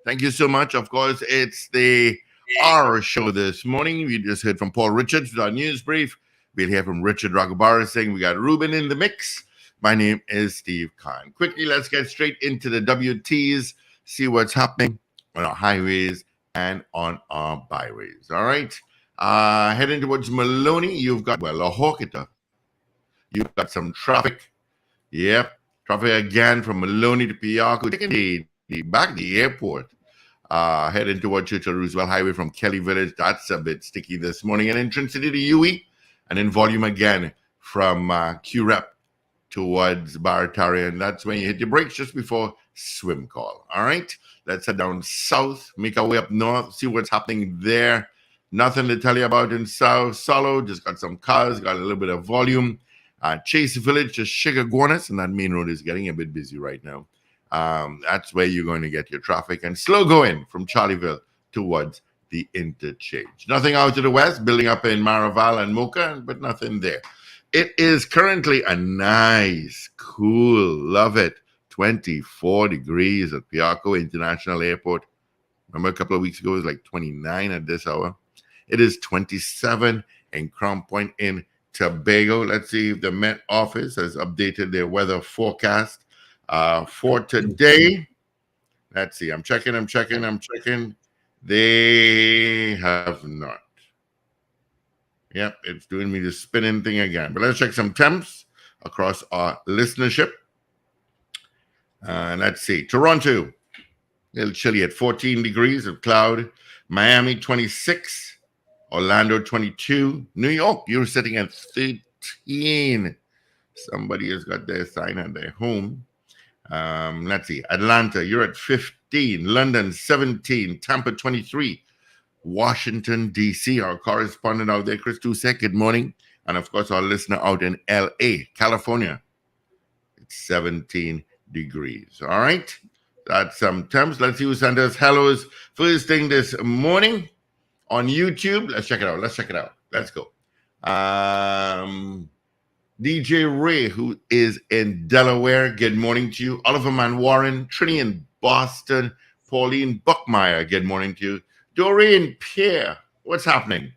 Thank you so much. Of course, it's the R show this morning. We just heard from Paul Richards with our news brief. We'll hear from Richard Raghubar saying we got Ruben in the mix. My name is Steve Khan. Quickly, let's get straight into the WTs, see what's happening on our highways and on our byways. All right. Heading towards Maloney, you've got, well, a Hawkita. You've got some traffic. Yep. Traffic again from Maloney to Piarco, taking back the airport. Heading towards Churchill Roosevelt Highway from Kelly Village. That's a bit sticky this morning. And entrance city to UE. And then volume again from QREP towards Barataria. And that's when you hit your brakes just before swim call. All right. Let's head down south, make our way up north, see what's happening there. Nothing to tell you about in South Solo. Just got some cars, got a little bit of volume. Chase Village to Chicagonis, and that main road is getting a bit busy right now. That's where you're going to get your traffic, and slow going from Charlieville towards the interchange. Nothing out to the west, building up in Maraval and Mocha, but nothing there. It is currently a nice, cool, love it, 24 degrees at Piarco International Airport. Remember a couple of weeks ago, it was like 29 at this hour. It is 27 in Crown Point in Tobago. Let's see if the Met Office has updated their weather forecast for today. Let's see. I'm checking. They have not. Yep, it's doing me the spinning thing again. But let's check some temps across our listenership. Let's see. Toronto, a little chilly at 14 degrees of cloud. Miami, 26. Orlando, 22. New York, you're sitting at 13. Somebody has got their sign at their home. Let's see. Atlanta, you're at 15. London, 17. Tampa, 23. Washington, D.C., our correspondent out there, Chris Tusek, good morning. And, of course, our listener out in L.A., California, it's 17 degrees. All right? That's some temps. Let's see who sent us hellos first thing this morning. On YouTube, let's check it out. Let's go. DJ Ray, who is in Delaware, good morning to you. Oliver Manwaran, Trini in Boston, Pauline Buckmeyer, good morning to you. Doreen Pierre, what's happening?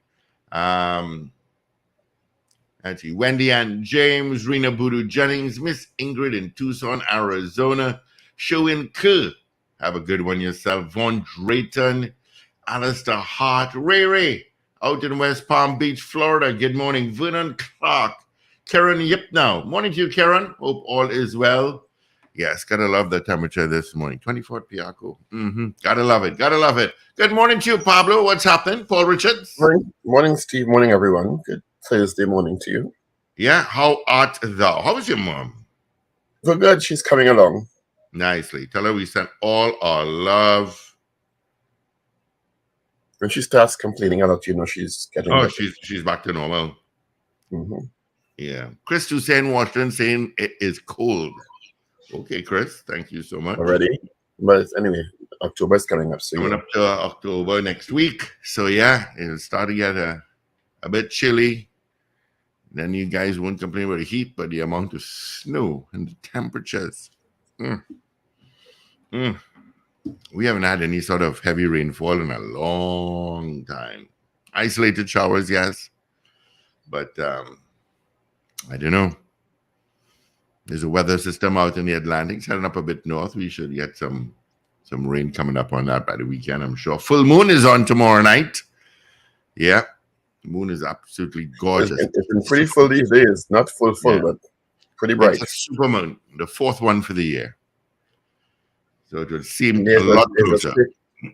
Let's see. Wendy and James, Rena Boodoo Jennings, Miss Ingrid in Tucson, Arizona, Shoin Kerr, have a good one yourself. Von Drayton, Alistair Hart, Ray, out in West Palm Beach, Florida. Good morning. Vernon Clark, Karen Yipnow. Morning to you, Karen. Hope all is well. Yes, gotta love the temperature this morning. 24 at Piarco. Gotta love it. Good morning to you, Pablo. What's happening? Paul Richards. Morning, Steve. Morning, everyone. Good Thursday morning to you. Yeah, how art thou? How is your mom? Good. She's coming along. Nicely. Tell her we sent all our love. When she starts complaining, I'll let you know she's getting better. She's back to normal. Yeah. Chris Hussein Washington saying it is cold. Okay, Chris. Thank you so much. Already? But anyway, October is coming up soon. Coming up to October next week. So, yeah, it'll start to get a bit chilly. Then you guys won't complain about the heat, but the amount of snow and the temperatures. We haven't had any sort of heavy rainfall in a long time. Isolated showers, yes. But I don't know. There's a weather system out in the Atlantic. It's heading up a bit north. We should get some rain coming up on that by the weekend, I'm sure. Full moon is on tomorrow night. Yeah. The moon is absolutely gorgeous. It's been pretty full these days. Not full, yeah. But pretty bright. It's a super moon, the fourth one for the year. So it would seem a lot closer.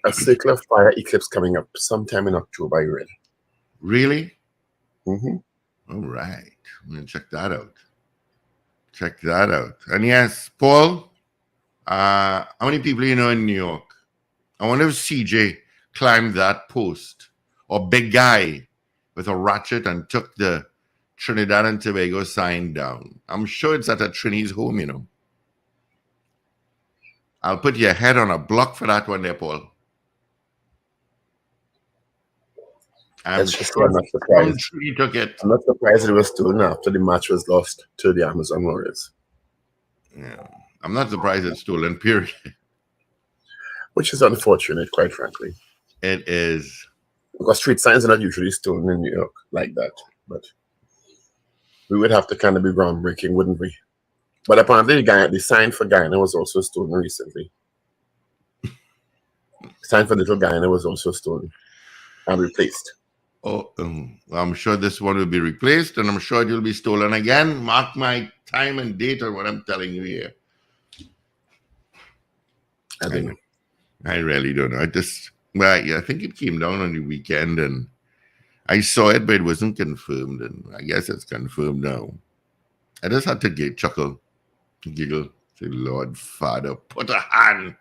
A circular fire eclipse coming up sometime in October, I read. Really? All right. I'm going to check that out. And yes, Paul, how many people you know in New York? I wonder if CJ climbed that post or big guy with a ratchet and took the Trinidad and Tobago sign down. I'm sure it's at a Trini's home, you know. I'll put your head on a block for that one there, Paul. I'm not surprised. He took it. I'm not surprised it was stolen after the match was lost to the Amazon Warriors. Yeah, I'm not surprised it's stolen, period. which is unfortunate, quite frankly. It is. Because street signs are not usually stolen in New York like that. But we would have to kind of be groundbreaking, wouldn't we? But apparently the sign for Guyana was also stolen recently. The sign for Little Guyana was also stolen and replaced. Oh, I'm sure this one will be replaced, and I'm sure it will be stolen again. Mark my time and date on what I'm telling you here. I don't know. I really don't know. I think it came down on the weekend, and I saw it, but it wasn't confirmed, and I guess it's confirmed now. I just had to chuckle, giggle, say, Lord Father, put a hand.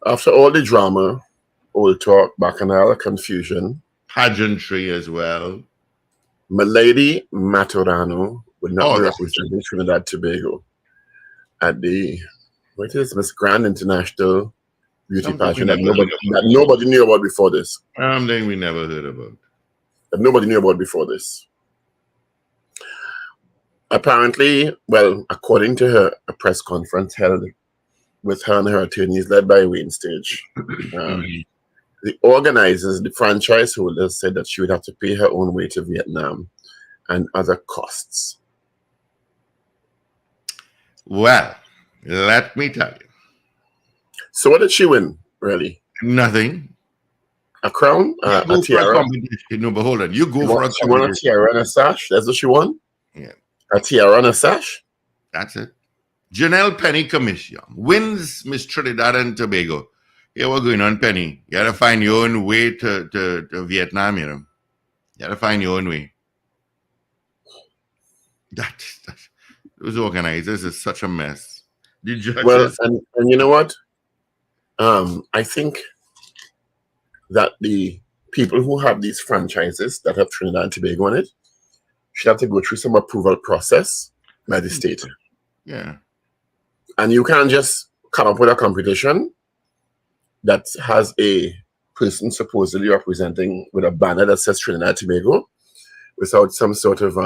After all the drama, old talk, bacchanal, confusion, pageantry as well, Milady Maturano would not be representing Trinidad Tobago at the Miss Grand International Beauty Pageant that nobody knew about before this. Something we never heard about. That nobody knew about before this. Apparently, well, according to her, a press conference held with her and her attorneys led by Wayne Stage, the organizers, the franchise holders, said that she would have to pay her own way to Vietnam and other costs. Well, let me tell you. So what did she win, really? Nothing. A crown? A tiara? No, but hold on. You go for a competition. She won a tiara and a sash? That's what she won? Yeah. A tiara and a sash? That's it. Janelle Penny Commission wins Miss Trinidad and Tobago. Yeah, what's going on, Penny? You gotta find your own way to Vietnam, you know. You gotta find your own way. Those organizers is such a mess. The judges. Well, and you know what? I think that the people who have these franchises that have Trinidad and Tobago on it should have to go through some approval process by the state. Yeah. And you can't just come up with a competition that has a person supposedly representing with a banner that says Trinidad and Tobago without some sort of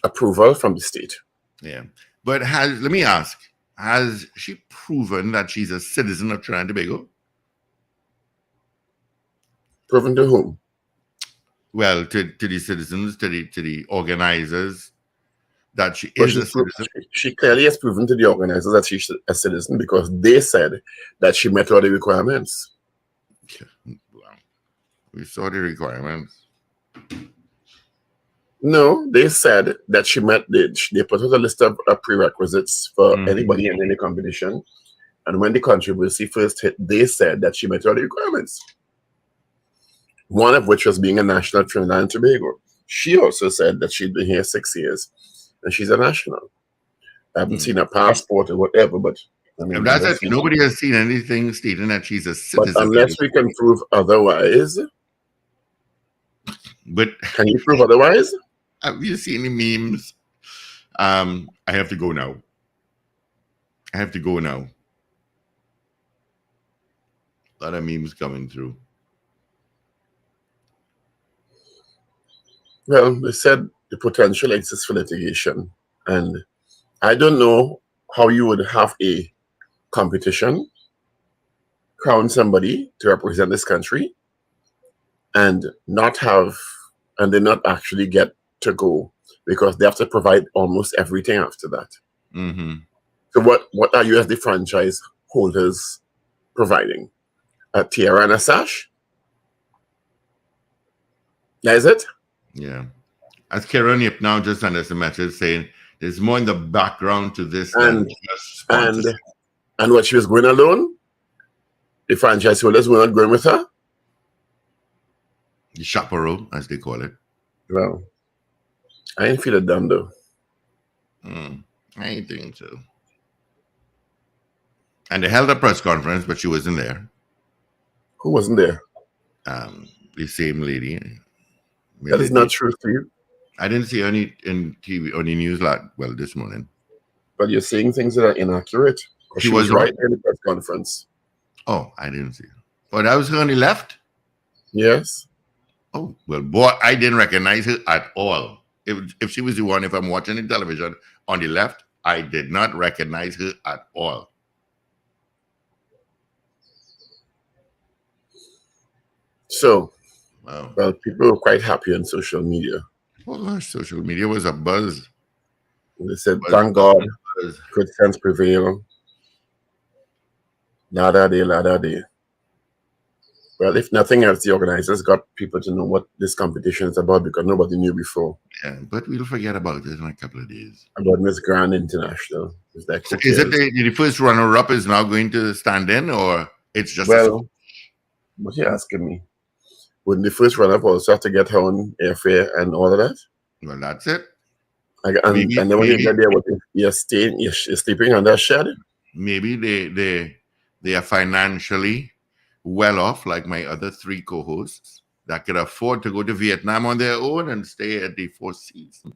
approval from the state. Yeah. But let me ask, has she proven that she's a citizen of Trinidad and Tobago? Proven to whom? Well, to the citizens, to the organizers, that she is a citizen. She clearly has proven to the organizers that she's a citizen because they said that she met all the requirements. Well, we saw the requirements. No, they said that she met. They put out a list of prerequisites for anybody in any competition, and when the controversy first hit, they said that she met all the requirements. One of which was being a national of Trinidad and Tobago. She also said that she'd been here 6 years, and she's a national. I haven't seen a passport or whatever, but I mean, that's it. Nobody has seen anything stating that she's a citizen. But unless we can prove otherwise, but can you prove otherwise? Have you seen the memes? I have to go now. I have to go now. A lot of memes coming through. Well, they said the potential exists for litigation. And I don't know how you would have a competition, crown somebody to represent this country, and not actually get to go because they have to provide almost everything after that. So what are you as the franchise holders providing? A tiara and a sash? That is it? Yeah. As Karen Yip now just sent us a message saying there's more in the background to this and what, she was going alone? The franchise holders were not going with her? The chaperone, as they call it. Well, I ain't feel it done though. I ain't think so. And they held a press conference, but she wasn't there. Who wasn't there? The same lady. That is not true for you. I didn't see any in TV on the news this morning. But you're saying things that are inaccurate. She was right in the press conference. Oh, I didn't see her. Oh, that was her on the left? Yes. Oh, well, boy, I didn't recognize her at all. If she was the one, if I'm watching the television on the left, I did not recognize her at all. So, Wow. well, people were quite happy on social media. Oh gosh, social media was a buzz. They said, Buzz, thank buzz, God, buzz. good sense prevail. Nada de, nada de. Well, if nothing else, the organizers got people to know what this competition is about because nobody knew before Yeah, but we'll forget about it in a couple of days. about Miss Grand International. It's like, So who is it cares? the first runner-up is now going to stand in, or it's just a Well, what you asking me? Wouldn't the first runner-up also have to get her own airfare and all of that? well, that's it. And Maybe then when you maybe get there, what, you're sleeping under a shed? maybe they are financially well off, like my other three co-hosts that could afford to go to Vietnam on their own and stay at the Four Seasons.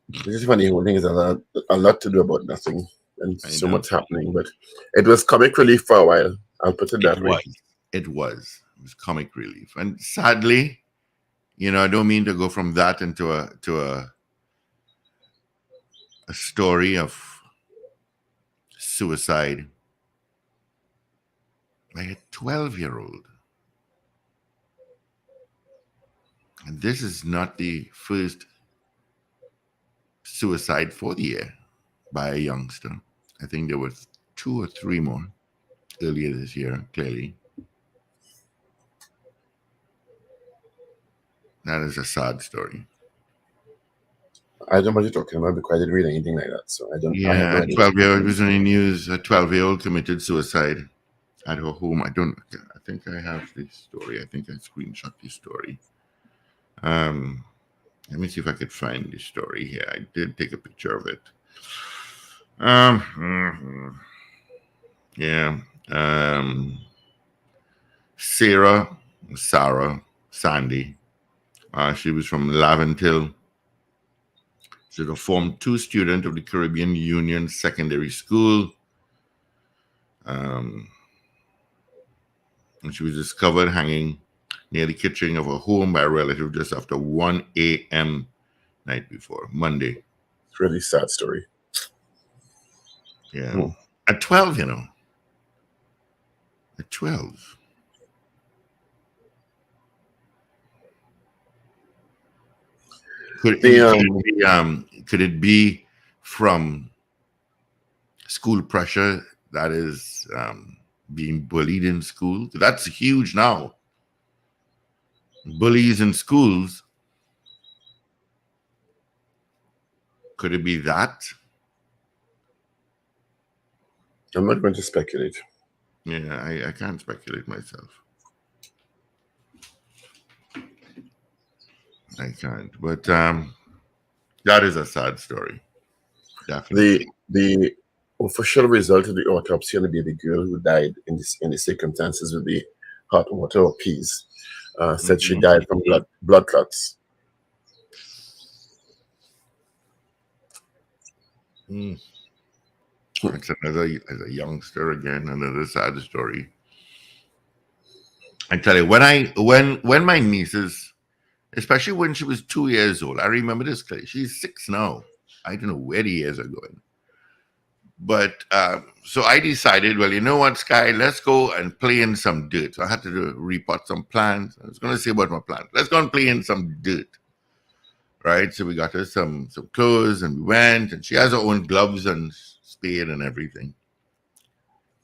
This is funny. Whole thing is a lot to do about nothing and I so know. much happening. But it was comic relief for a while. I'll put it It that way. was. It was. It was comic relief. And sadly, I don't mean to go from that into a story of suicide by a 12-year-old. And this is not the first suicide for the year by a youngster. I think there were 2 or 3 more earlier this year, clearly. That is a sad story. I don't know what you're talking about because I didn't read anything like that. So I have Yeah, no a idea. 12-year-old was in the news. A 12-year-old committed suicide at her home. I think I have the story. I think I screenshot the story. Let me see if I could find the story here. I did take a picture of it. Yeah. Sarah, Sandy. She was from Laventille. She's a Form 2 student of the Caribbean Union Secondary School. And she was discovered hanging near the kitchen of her home by a relative just after 1 a.m. night before, Monday. It's a really sad story. Yeah. At 12, At 12. Could it be from school pressure that is being bullied in school? That's huge now. Bullies in schools. Could it be that? I'm not going to speculate. Yeah, I can't speculate myself. I can't. But that is a sad story. Definitely. The official result of the autopsy on the baby girl who died in the circumstances with the hot water or peas said she died from blood clots. It's another, as a youngster again, another sad story. I tell you, when my nieces, especially when she was 2 years old, I remember this clearly. She's 6 now. I don't know where the years are going. But so I decided, well, you know what, Sky, let's go and play in some dirt. So I had to repot some plants. I was going to say about my plants. Let's go and play in some dirt. Right? So we got her some clothes and we went, and she has her own gloves and spade and everything.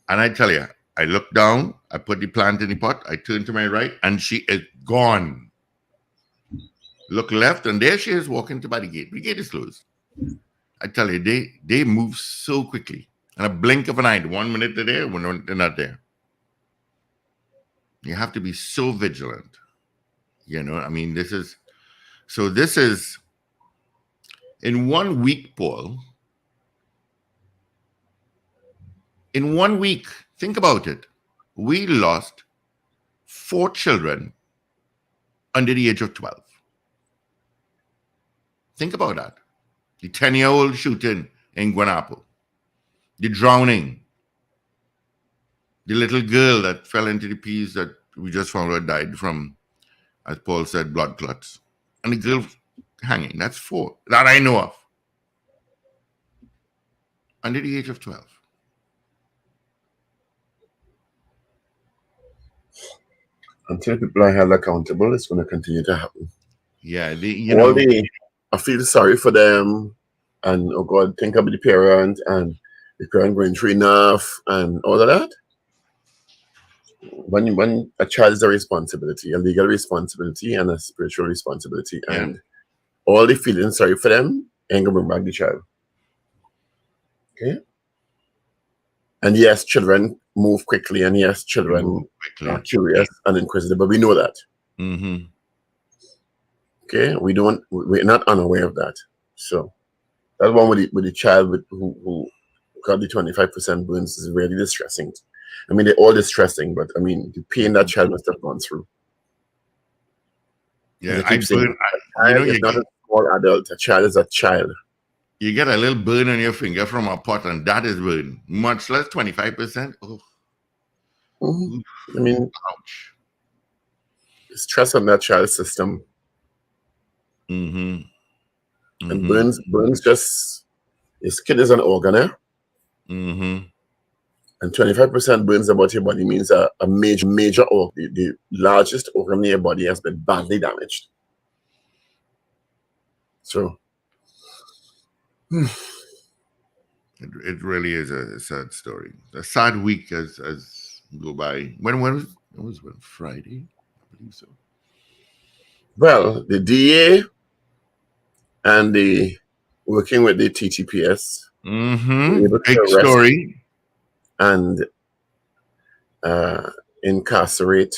And I tell you, I looked down, I put the plant in the pot, I turned to my right, and she is gone. Look left, and there she is walking to by the gate. The gate is closed. I tell you, they move so quickly. In a blink of an eye, 1 minute they're there, 1 minute they're not there. You have to be so vigilant. I mean, this is in 1 week, Paul. In 1 week, think about it. We lost 4 children under the age of 12. Think about that. The 10-year-old shooting in Guanapo, the drowning, the little girl that fell into the peas that we just found out died from, as Paul said, blood clots, and the girl hanging. That's 4 that I know of under the age of 12. until people are held accountable, it's going to continue to happen. Yeah, I feel sorry for them, and oh God, think about the parent and the parent going through enough and all of that. When a child is a responsibility, a legal responsibility and a spiritual responsibility, and all the feeling sorry for them ain't gonna bring back the child. Okay. And yes, children move quickly, and yes, children are curious and inquisitive, but we know that. Mm-hmm. Okay, we're not unaware of that. So that one with the child who got the 25% burns is really distressing. I mean, they're all distressing, but I mean, the pain that child must have gone through. Yeah, I keep saying, a child is not a small adult. A child is a child. You get a little burn on your finger from a pot, and that is burn. Much less 25%. Oh. Mm-hmm. I mean, ouch. Stress on that child's system. Mm-hmm. Mm-hmm. And burns just, his skin is an organ, eh? Mm-hmm. And 25% burns about your body means a major organ. The largest organ in your body has been badly damaged. So, it really is a sad story. A sad week as go by. When was Friday? I believe so. Well, the DA and the working with the TTPS. Mm-hmm. Big story. And incarcerate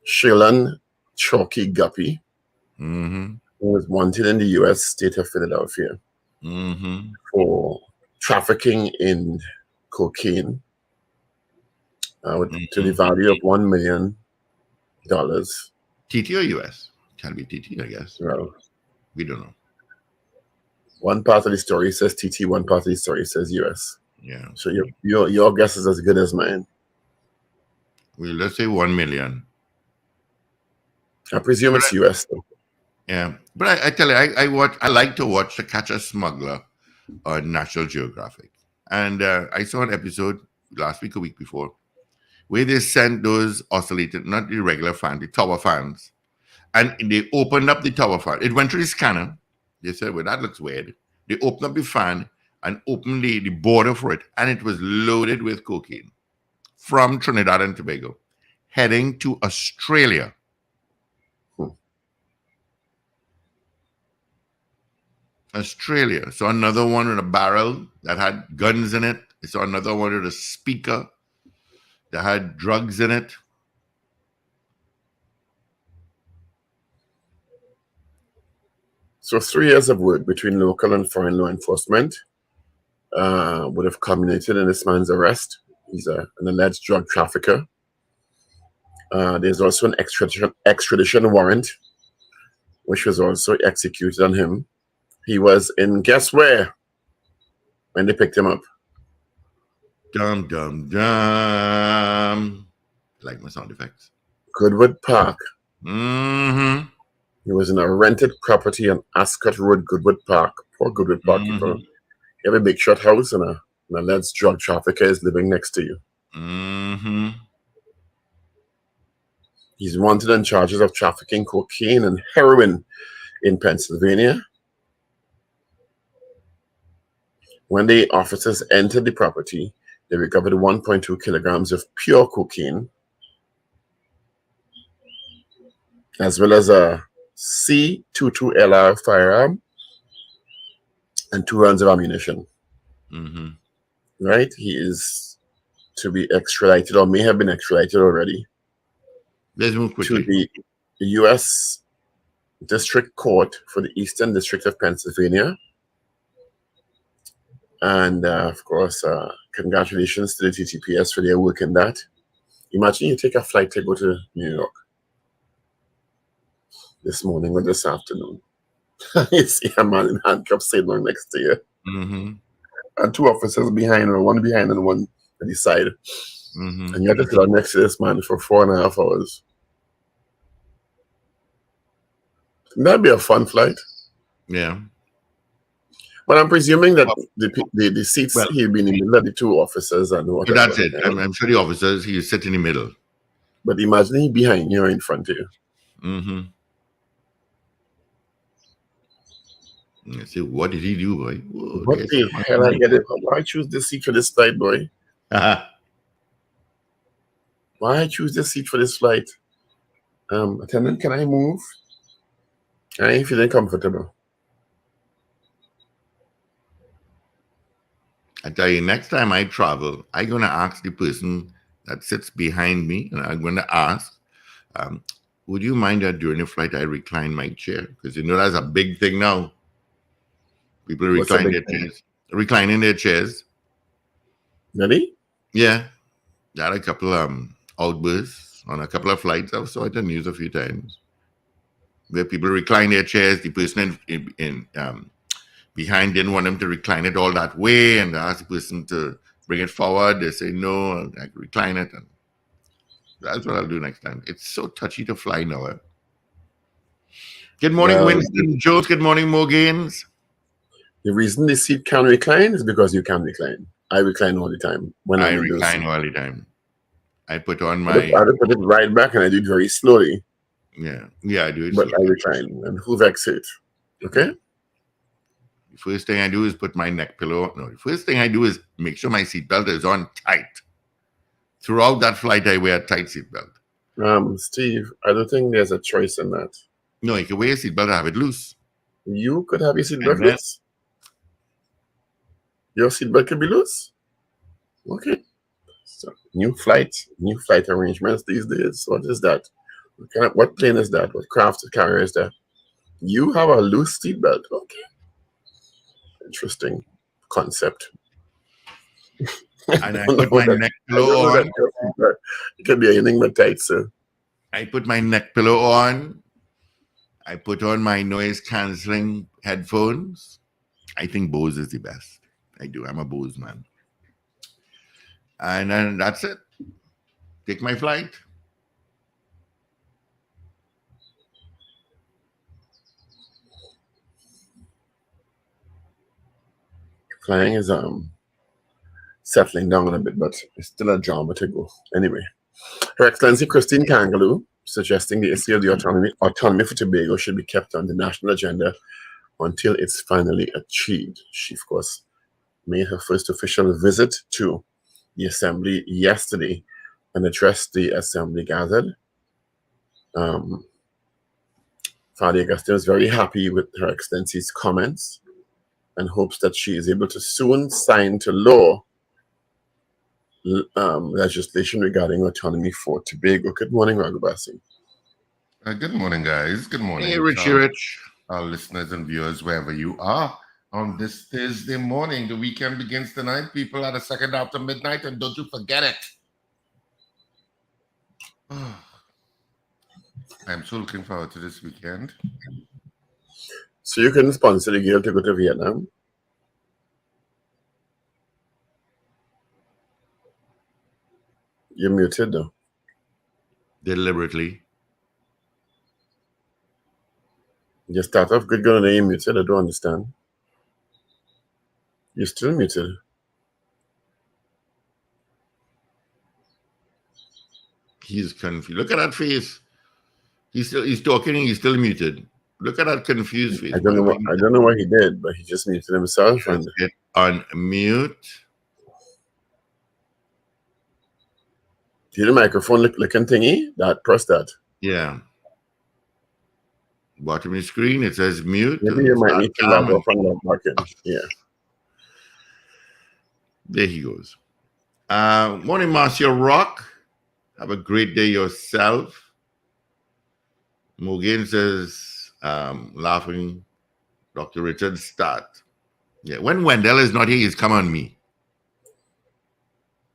Shailen Chalky Guppy, mm-hmm. who was wanted in the U.S. state of Philadelphia mm-hmm. for trafficking in cocaine to the value of $1 million. TT or U.S.? Can be TT, I guess. Well, we don't know. One part of the story says TT, one part of the story says U.S. Yeah. So your guess is as good as mine. Well, let's say 1 million. I presume it's U.S. though. Yeah, but I tell you, I like to watch The Catch a Smuggler on National Geographic, and I saw an episode last week, a week before, where they sent those oscillated, not the regular fan, the tower fans, and they opened up the tower fan. It went through the scanner. They said, "Well, that looks weird." They opened up the fan and opened the border for it, and it was loaded with cocaine from Trinidad and Tobago, heading to Australia. Australia. So another one with a barrel that had guns in it. I saw another one with a speaker that had drugs in it. So 3 years of work between local and foreign law enforcement would have culminated in this man's arrest. He's an alleged drug trafficker. There's also an extradition warrant, which was also executed on him. He was in, guess where, when they picked him up? Dum, dum, dum. Like my sound effects. Goodwood Park. Mm-hmm. He was in a rented property on Ascot Road, Goodwood Park. Poor Goodwood Park people. You have a big shot house and an alleged drug trafficker is living next to you. Mm-hmm. He's wanted on charges of trafficking cocaine and heroin in Pennsylvania. When the officers entered the property, they recovered 1.2 kilograms of pure cocaine, as well as a C22LR firearm and 2 rounds of ammunition. Mm-hmm. Right? He is to be extradited, or may have been extradited already, Let's move quickly. to the U.S. District Court for the Eastern District of Pennsylvania. And of course, congratulations to the TTPS for their work in that. Imagine you take a flight to go to New York this morning or this afternoon. You see a man in handcuffs sitting right next to you. Mm-hmm. And 2 officers behind, or 1 behind and 1 at the side. Mm-hmm. And you have to sit next to this man for 4.5 hours. That'd be a fun flight. Yeah. But I'm presuming that the seats he'll be in the middle of the 2 officers and whatever. So that's it. I'm sure the officers, he sit in the middle. But imagine he behind you or in front of you. Mm-hmm. I say, what did he do, boy? Whoa, What the hell I get it? Why I choose this seat for this flight, boy? Why I choose this seat for this flight? Attendant, can I move? I ain't feeling comfortable. I tell you, next time I travel, I'm going to ask the person that sits behind me, and I'm going to ask, would you mind that during the flight I recline my chair? Because you know that's a big thing now. People recline their chairs, reclining their chairs. Really? Yeah, got a couple outbursts on a couple of flights. I saw it in the news a few times where people recline their chairs. The person in behind didn't want them to recline it all that way, and asked the person to bring it forward. They say no, I recline it, and that's what I'll do next time. It's so touchy to fly now. Good morning, Winston Jones. Good morning, Morgains. The reason the seat can recline is because you can recline. I recline all the time when I recline all the time. I put on my. I put it right back and I do it very slowly. Yeah, I do it. But slowly. I recline, and who vexes it? Okay. The first thing I do is put my neck pillow. No, the first thing I do is make sure my seatbelt is on tight. Throughout that flight, I wear a tight seatbelt. Steve, I don't think there's a choice in that. No, you can wear a seatbelt and have it loose. You could have your seatbelt loose. Your seatbelt could be loose. Okay. So, new flight arrangements these days. What is that? What plane is that? What craft carrier is that? You have a loose seatbelt. Okay. Interesting concept. And I put my neck pillow on. It could be anything but tight, sir. I put my neck pillow on. I put on my noise cancelling headphones. I think Bose is the best. I do. I'm a Bose man. And then that's it. Take my flight. Flying is settling down a bit, but it's still a drama to go. Anyway, Her Excellency Christine Kangaloo suggesting the issue of the autonomy for Tobago should be kept on the national agenda until it's finally achieved. She, of course, made her first official visit to the Assembly yesterday and addressed the Assembly gathered. Father Augustine was very happy with Her Excellency's comments and hopes that she is able to soon sign to law legislation regarding autonomy for Tobago. Good morning, Ragubasi. Good morning, guys. Good morning. Hey, Rich. Our listeners and viewers, wherever you are, on this Thursday morning. The weekend begins tonight. People at a second after midnight, and don't you forget it. I'm so looking forward to this weekend. So you couldn't sponsor the girl to go to Vietnam? You're muted, though. Deliberately. You start off good, and then you're muted. I don't understand. You're still muted. He's confused. Look at that face. He's talking and he's still muted. Look at that confused face. I don't know what he did, but he just muted himself and hit unmute. See the microphone looking thingy? Press that. Yeah. Bottom of the screen, it says mute. Maybe you might need to log off and log back in. Yeah. There he goes. Morning, Marcia Rock. Have a great day yourself. Morgan says, laughing, Dr. Richard, start. Yeah, when Wendell is not here, he's come on me.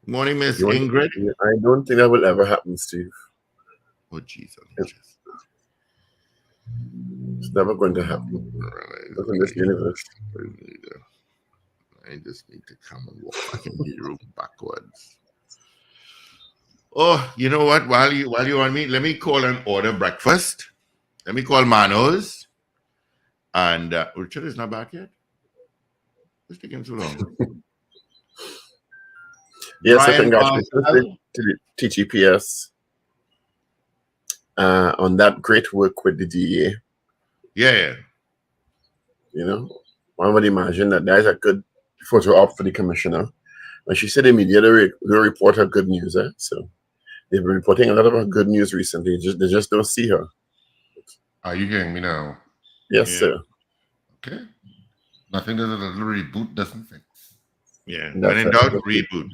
Morning, Miss Ingrid. I don't think that will ever happen, Steve. Oh, jeez. It's never going to happen. Not in this universe. I just need to come and walk back in the room backwards. Oh, you know what? While you're on me, let me call and order breakfast. Let me call Manos. And Richard is not back yet. It's taking so long. Yes, I congratulations to the TGPS on that great work with the DEA. Yeah. You know, one would imagine that is a good photo op for the commissioner. And she said the media they report her good news. So they've been reporting a lot of her good news recently. They just don't see her. Are you hearing me now? Yes, Yeah. sir. Okay. Nothing that a little reboot doesn't fix. Yeah. That's When in right. doubt, reboot.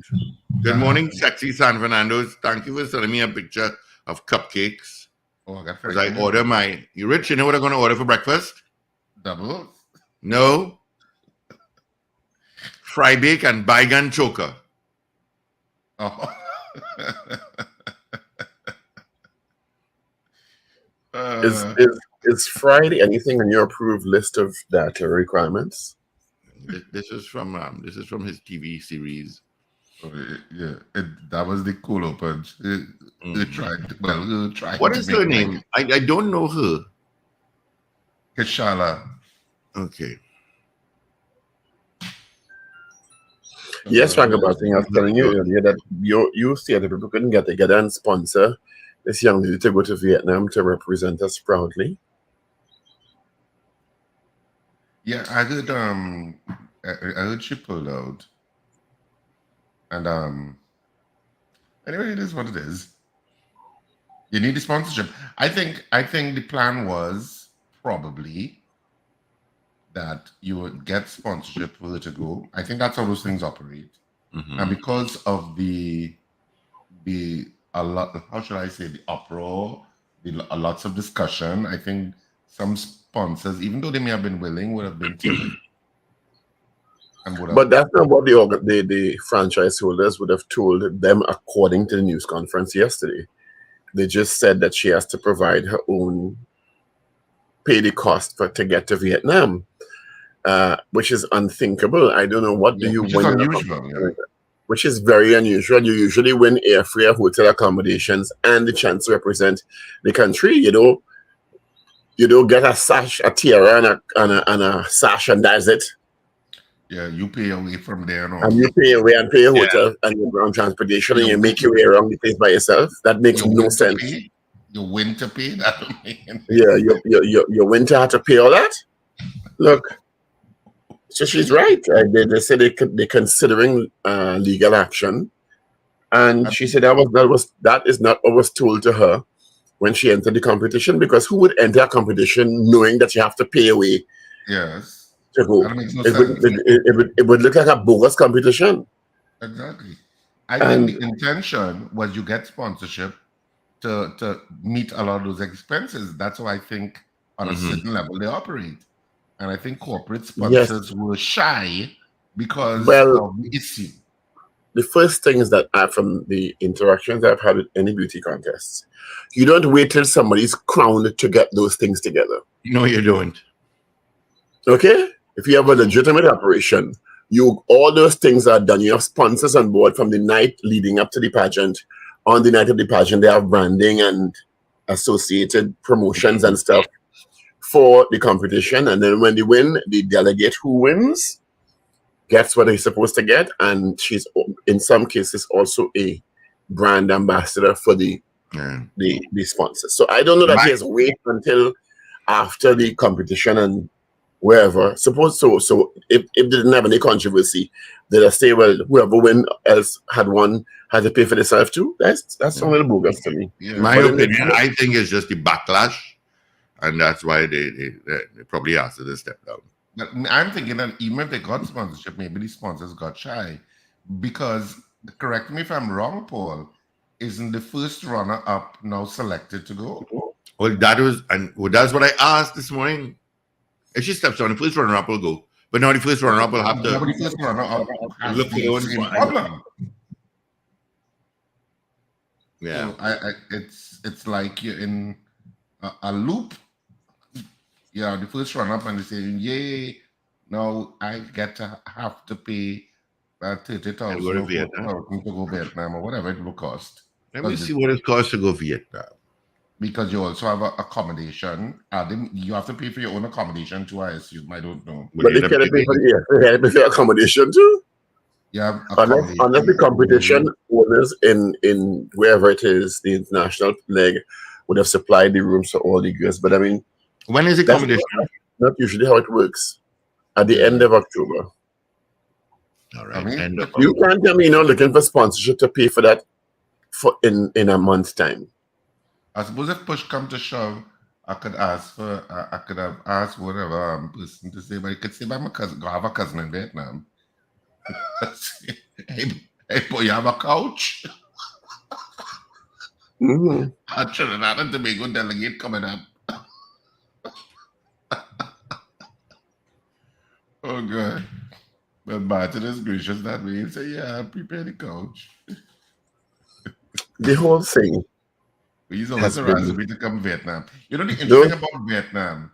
Good morning, sexy San Fernando's. Thank you for sending me a picture of cupcakes. Oh, I got As frightened. I order my. You rich? You know what I'm going to order for breakfast? Double. No. Fry bake and bygone choker. Oh. Is Friday anything on your approved list of data requirements? This is from his TV series. Yeah, that was the cool open. Tried. What is her name? I don't know her. Kishala. Okay. Yes, Frank, about thing I was telling you earlier that you theater people couldn't get together and sponsor this young lady to go to Vietnam to represent us proudly. Yeah, I heard she pulled out. And anyway, it is what it is. You need the sponsorship. I think the plan was probably that you would get sponsorship for her to go. I think that's how those things operate. Mm-hmm. And because of the how should I say, the uproar, lots of discussion, I think some sponsors, even though they may have been willing, would have been timid. But that's not what the franchise holders would have told them according to the news conference yesterday. They just said that she has to provide her own, pay the cost to get to Vietnam, which is unthinkable. I don't know what do you win. Which is very unusual. You usually win airfare, hotel accommodations, and the chance to represent the country. You don't get a sash, a tiara, and a sash, and that's it. Yeah, you pay away from there. No? And you pay away and pay a hotel and your ground transportation, and you make your way around the place by yourself. That makes no sense. You win to pay that. Yeah, you win to have to pay all that. Look, so she's right. They said they're considering legal action, and she said that is not what was told to her when she entered the competition. Because who would enter a competition knowing that you have to pay away? Yes. To go. That makes no sense. It would look like a bogus competition. Exactly. I think the intention was you get sponsorship to meet a lot of those expenses. That's why I think on a certain level they operate. And I think corporate sponsors were shy because of the issue. The first thing is that from the interactions I've had with any beauty contests, you don't wait till somebody's crowned to get those things together. No, you don't. Okay? If you have a legitimate operation, all those things are done. You have sponsors on board from the night leading up to the pageant. On the night of the pageant, they have branding and associated promotions and stuff for the competition. And then when they win, the delegate who wins gets what they're supposed to get. And she's, in some cases, also a brand ambassador for the sponsors. So I don't know that she has to wait until after the competition and wherever. Suppose so if they didn't have any controversy, they'd say, well, whoever had won had to pay for themselves too. That's a little bogus to me. Yeah. My opinion, I think it's just the backlash, and that's why they probably asked her to step down. I'm thinking that even if they got sponsorship, maybe the sponsors got shy. Because, correct me if I'm wrong, Paul, isn't the first runner-up now selected to go? Well, that's what I asked this morning. If she steps down, the first runner-up will go. But now the first runner-up will have to look for the same problem. Yeah. So it's like you're in a loop. Yeah, the first runner-up and they say, yay, now I get to have to pay 30,000 to go Vietnam or whatever it will cost. Let me see what it costs to go Vietnam. Because you also have accommodation. You have to pay for your own accommodation too, I assume. I don't know. But they can't pay for accommodation too? Yeah. Unless the competition owners in wherever it is, the international leg, would have supplied the rooms for all the girls. But I mean, when is the that's competition? not usually how it works. At the end of October. All right. I mean, You can't tell me you're not looking for sponsorship to pay for that for in a month's time. I suppose if push come to shove, I could ask for, I could have asked whatever person to say, but you could say, my cousin, I have a cousin in Vietnam. hey, boy, you have a couch? A Trinidad and Tobago delegate coming up. Oh, God. But Martin is gracious that way. He said, yeah, prepare the couch. The whole thing. He's always around me to come to Vietnam. You know, the interesting thing about Vietnam,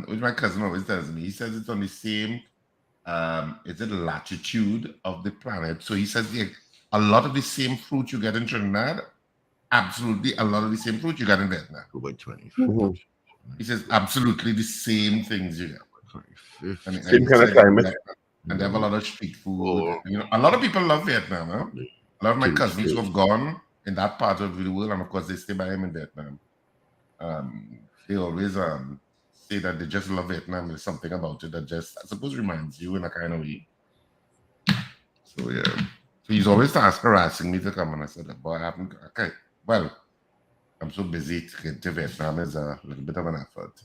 which my cousin always tells me, he says it's on the same, is it latitude of the planet? So he says a lot of the same fruit you get in Trinidad, absolutely a lot of the same fruit you get in Vietnam. He says absolutely the same things you get. Same kind of climate. And they have a lot of street food. You know, a lot of people love Vietnam. Huh? A lot of my cousins who have gone in that part of the world, and of course they stay by him in Vietnam. They always say that they just love Vietnam. There's something about it that just, I suppose, reminds you in a kind of way. So yeah, so he's always harassing me to come, and I said, "Boy, I haven't." Okay, well, I'm so busy to get to Vietnam is a little bit of an effort.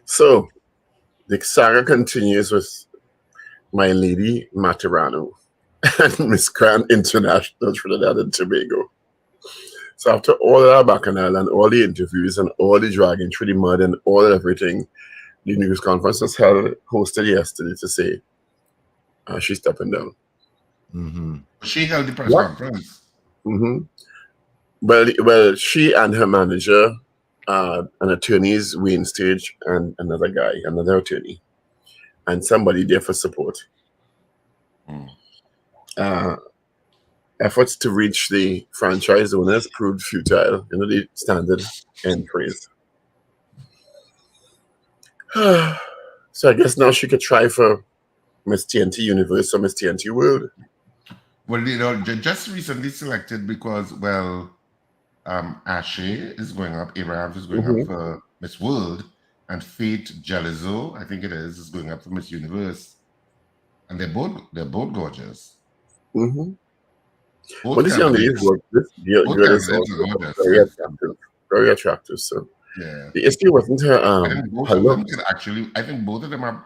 So the saga continues with my lady Materano and Miss Grand International Trinidad and Tobago. So after all that bacchanal and all the interviews and all the dragging through the mud and all everything, the news conference was hosted yesterday to say she's stepping down. She held the press conference. Well, she and her manager, an attorney's Wayne Stage, and another attorney, and somebody there for support. Efforts to reach the franchise owners proved futile. You know, the standard end phrase. So I guess now she could try for Miss TNT Universe or Miss TNT World. Well, you know, just recently selected because, well, Ashe is going up, Abraham is going up for Miss World, and Faith Jellizo, I think it is going up for Miss Universe, and they're both gorgeous. What is young lady's work? This girl is also very attractive. So yeah, the issue wasn't her. I think both of them could actually. I think both of them have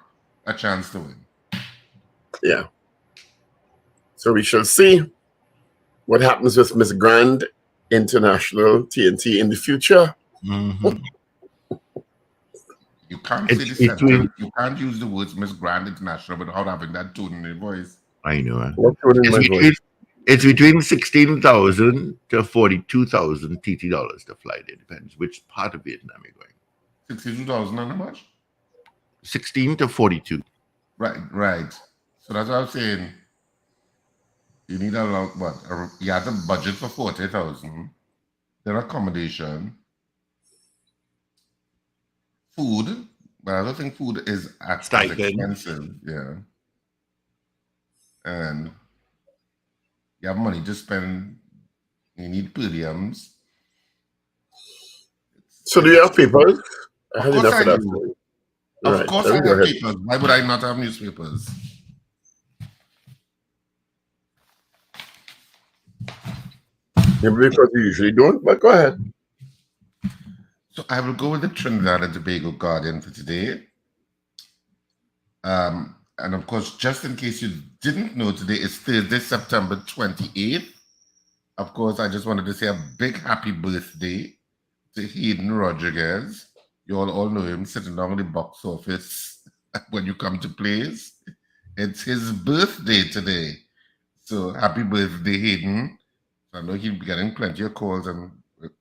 a chance to win. Yeah. So we shall see what happens with Miss Grand International TNT in the future. You can't say the sentence. You can't use the words Miss Grand International without having that tone in your voice. I know. What tone in my voice? It's between 16,000 to 42,000 TT dollars to fly there. Depends which part of Vietnam you're going. 62,000 and how much? 16 to 42. Right. So that's what I'm saying. You need a lot. What? You have a budget for 40,000. Then accommodation, food. But I don't think food is as expensive. Yeah. And you have money to spend. You need per diems. So do you have papers? Of course I do. Of course I have papers. Why would I not have newspapers? Maybe because you usually don't, but go ahead. So I will go with the Trinidad and Tobago Guardian for today. And of course, just in case you didn't know, today is Thursday, September 28th. Of course, I just wanted to say a big happy birthday to Hayden Rodriguez. You all know him sitting down in the box office when you come to plays. It's his birthday today. So happy birthday, Hayden. I know he'll be getting plenty of calls, and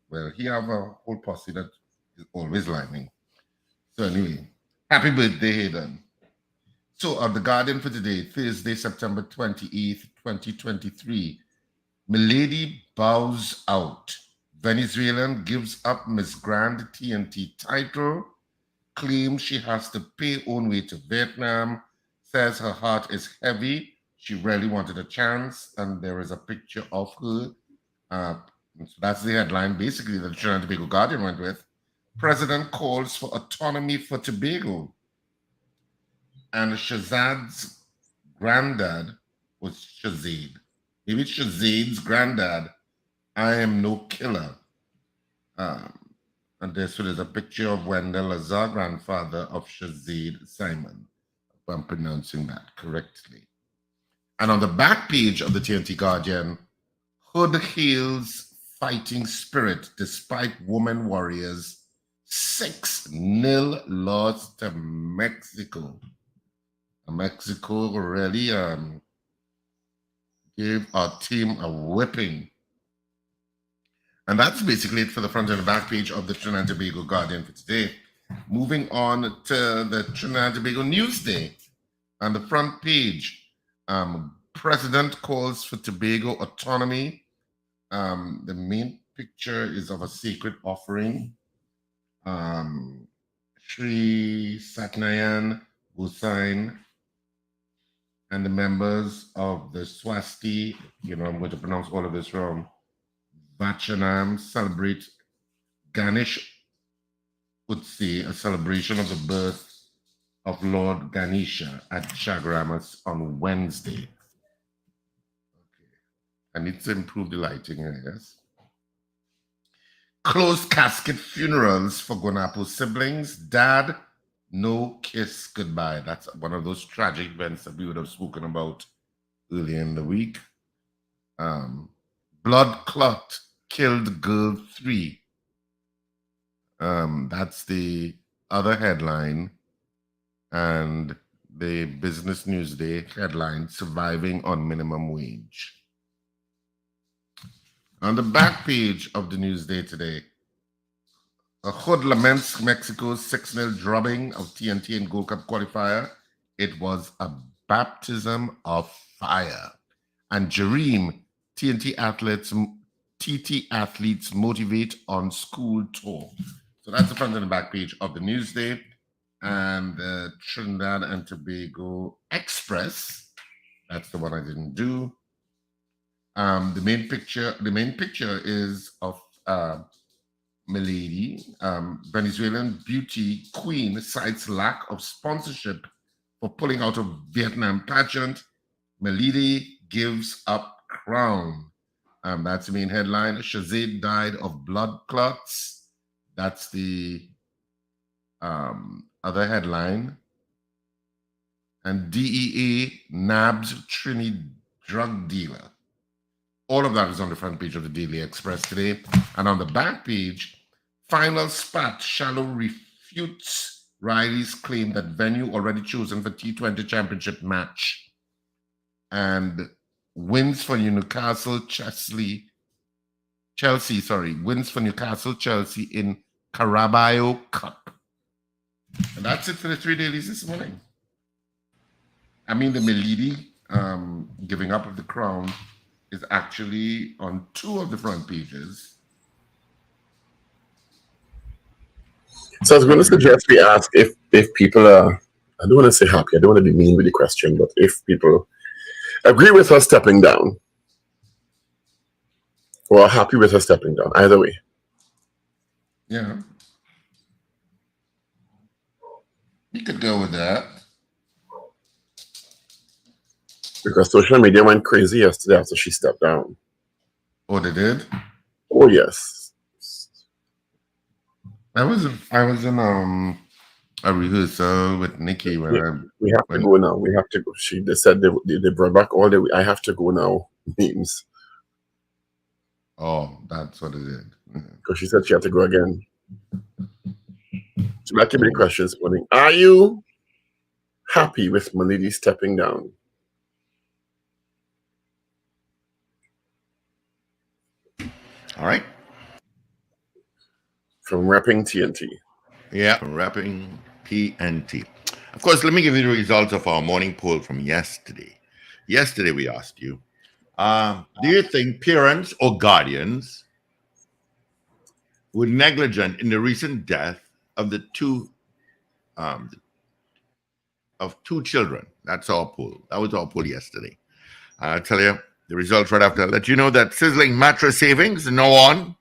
well, he have a whole posse that is always lining. So anyway, happy birthday, Hayden. So on the Guardian for today, Thursday, September 28th, 2023, Milady bows out. Venezuelan gives up Miss Grand TNT title, claims she has to pay own way to Vietnam, says her heart is heavy. She really wanted a chance, and there is a picture of her So that's the headline, basically, that the Trinidad and Tobago Guardian went with. President calls for autonomy for Tobago. And Shazad's granddad was Shazade. Maybe it's Shazade's granddad. I am no killer. And there's a picture of Wendell Lazar, grandfather of Shazade Simon, if I'm pronouncing that correctly. And on the back page of the TNT Guardian, Hood hails fighting spirit despite women warriors 6-0 loss to Mexico. Mexico really gave our team a whipping. And that's basically it for the front and the back page of the Trinidad and Tobago Guardian for today. Moving on to the Trinidad and Tobago Newsday. On the front page, President calls for Tobago autonomy. The main picture is of a sacred offering. Sri Satnayan Busain and the members of the Swasti, I'm going to pronounce all of this wrong, Vachanam celebrate Ganesh Utsi, a celebration of the birth of Lord Ganesha at Chagramas on Wednesday. Okay. I need to improve the lighting, I guess. Closed casket funerals for Guanapo siblings. Dad, no kiss goodbye. That's one of those tragic events that we would have spoken about earlier in the week. Blood clot killed girl 3. That's the other headline. And the Business Newsday headline, surviving on minimum wage. On the back page of the Newsday today, a Hood laments Mexico's 6-0 drubbing of TNT in Gold Cup qualifier. It was a baptism of fire. And Jareem, TT athletes motivate on school tour. So that's the front and the back page of the Newsday. And the Trinidad and Tobago Express, that's the one I didn't do. The main picture is of Milady, Venezuelan beauty queen, cites lack of sponsorship for pulling out of Vietnam pageant. Milady gives up crown. That's the main headline. Shazade died of blood clots. That's the other headline. And DEA nabs Trini drug dealer. All of that is on the front page of the Daily Express today. And on the back page, final spat, Shallow refutes Riley's claim that venue already chosen for T20 championship match. And wins for Newcastle Chelsea in Carabao Cup. And that's it for the 3 dailies this morning. I mean, the Milady giving up of the crown is actually on 2 of the front pages. So I was going to suggest we ask if people are, I don't want to say happy, I don't want to be mean with the question, but if people agree with us stepping down or are happy with us stepping down, either way. Yeah. You could go with that. Because social media went crazy yesterday after she stepped down. Oh, they did? Oh, yes. I was in a rehearsal with Nikki when we have to go now. We have to go. They said they brought back all the. I have to go now. Memes. Oh, that's what it is. Because she said she had to go again. So back to the question this morning. Are you happy with Milady stepping down? All right. From repping TNT. Yeah, from repping TNT. Of course, let me give you the results of our morning poll from yesterday. Yesterday, we asked you, do you think parents or guardians were negligent in the recent death of the two children? That's our poll. That was our poll yesterday. I tell you, The results right after. I'll let you know that sizzling mattress savings now on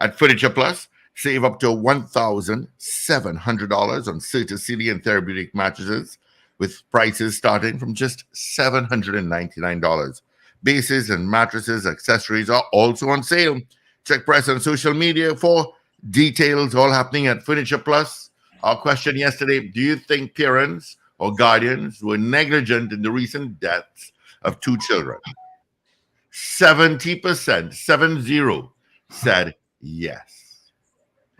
at Furniture Plus. Save up to $1,700 on Certa City and Therapeutic mattresses, with prices starting from just $799. Bases and mattresses, accessories are also on sale. Check press and social media for details. All happening at Furniture Plus. Our question yesterday: do you think parents or guardians were negligent in the recent deaths of 2 children? 70%, 70, said yes.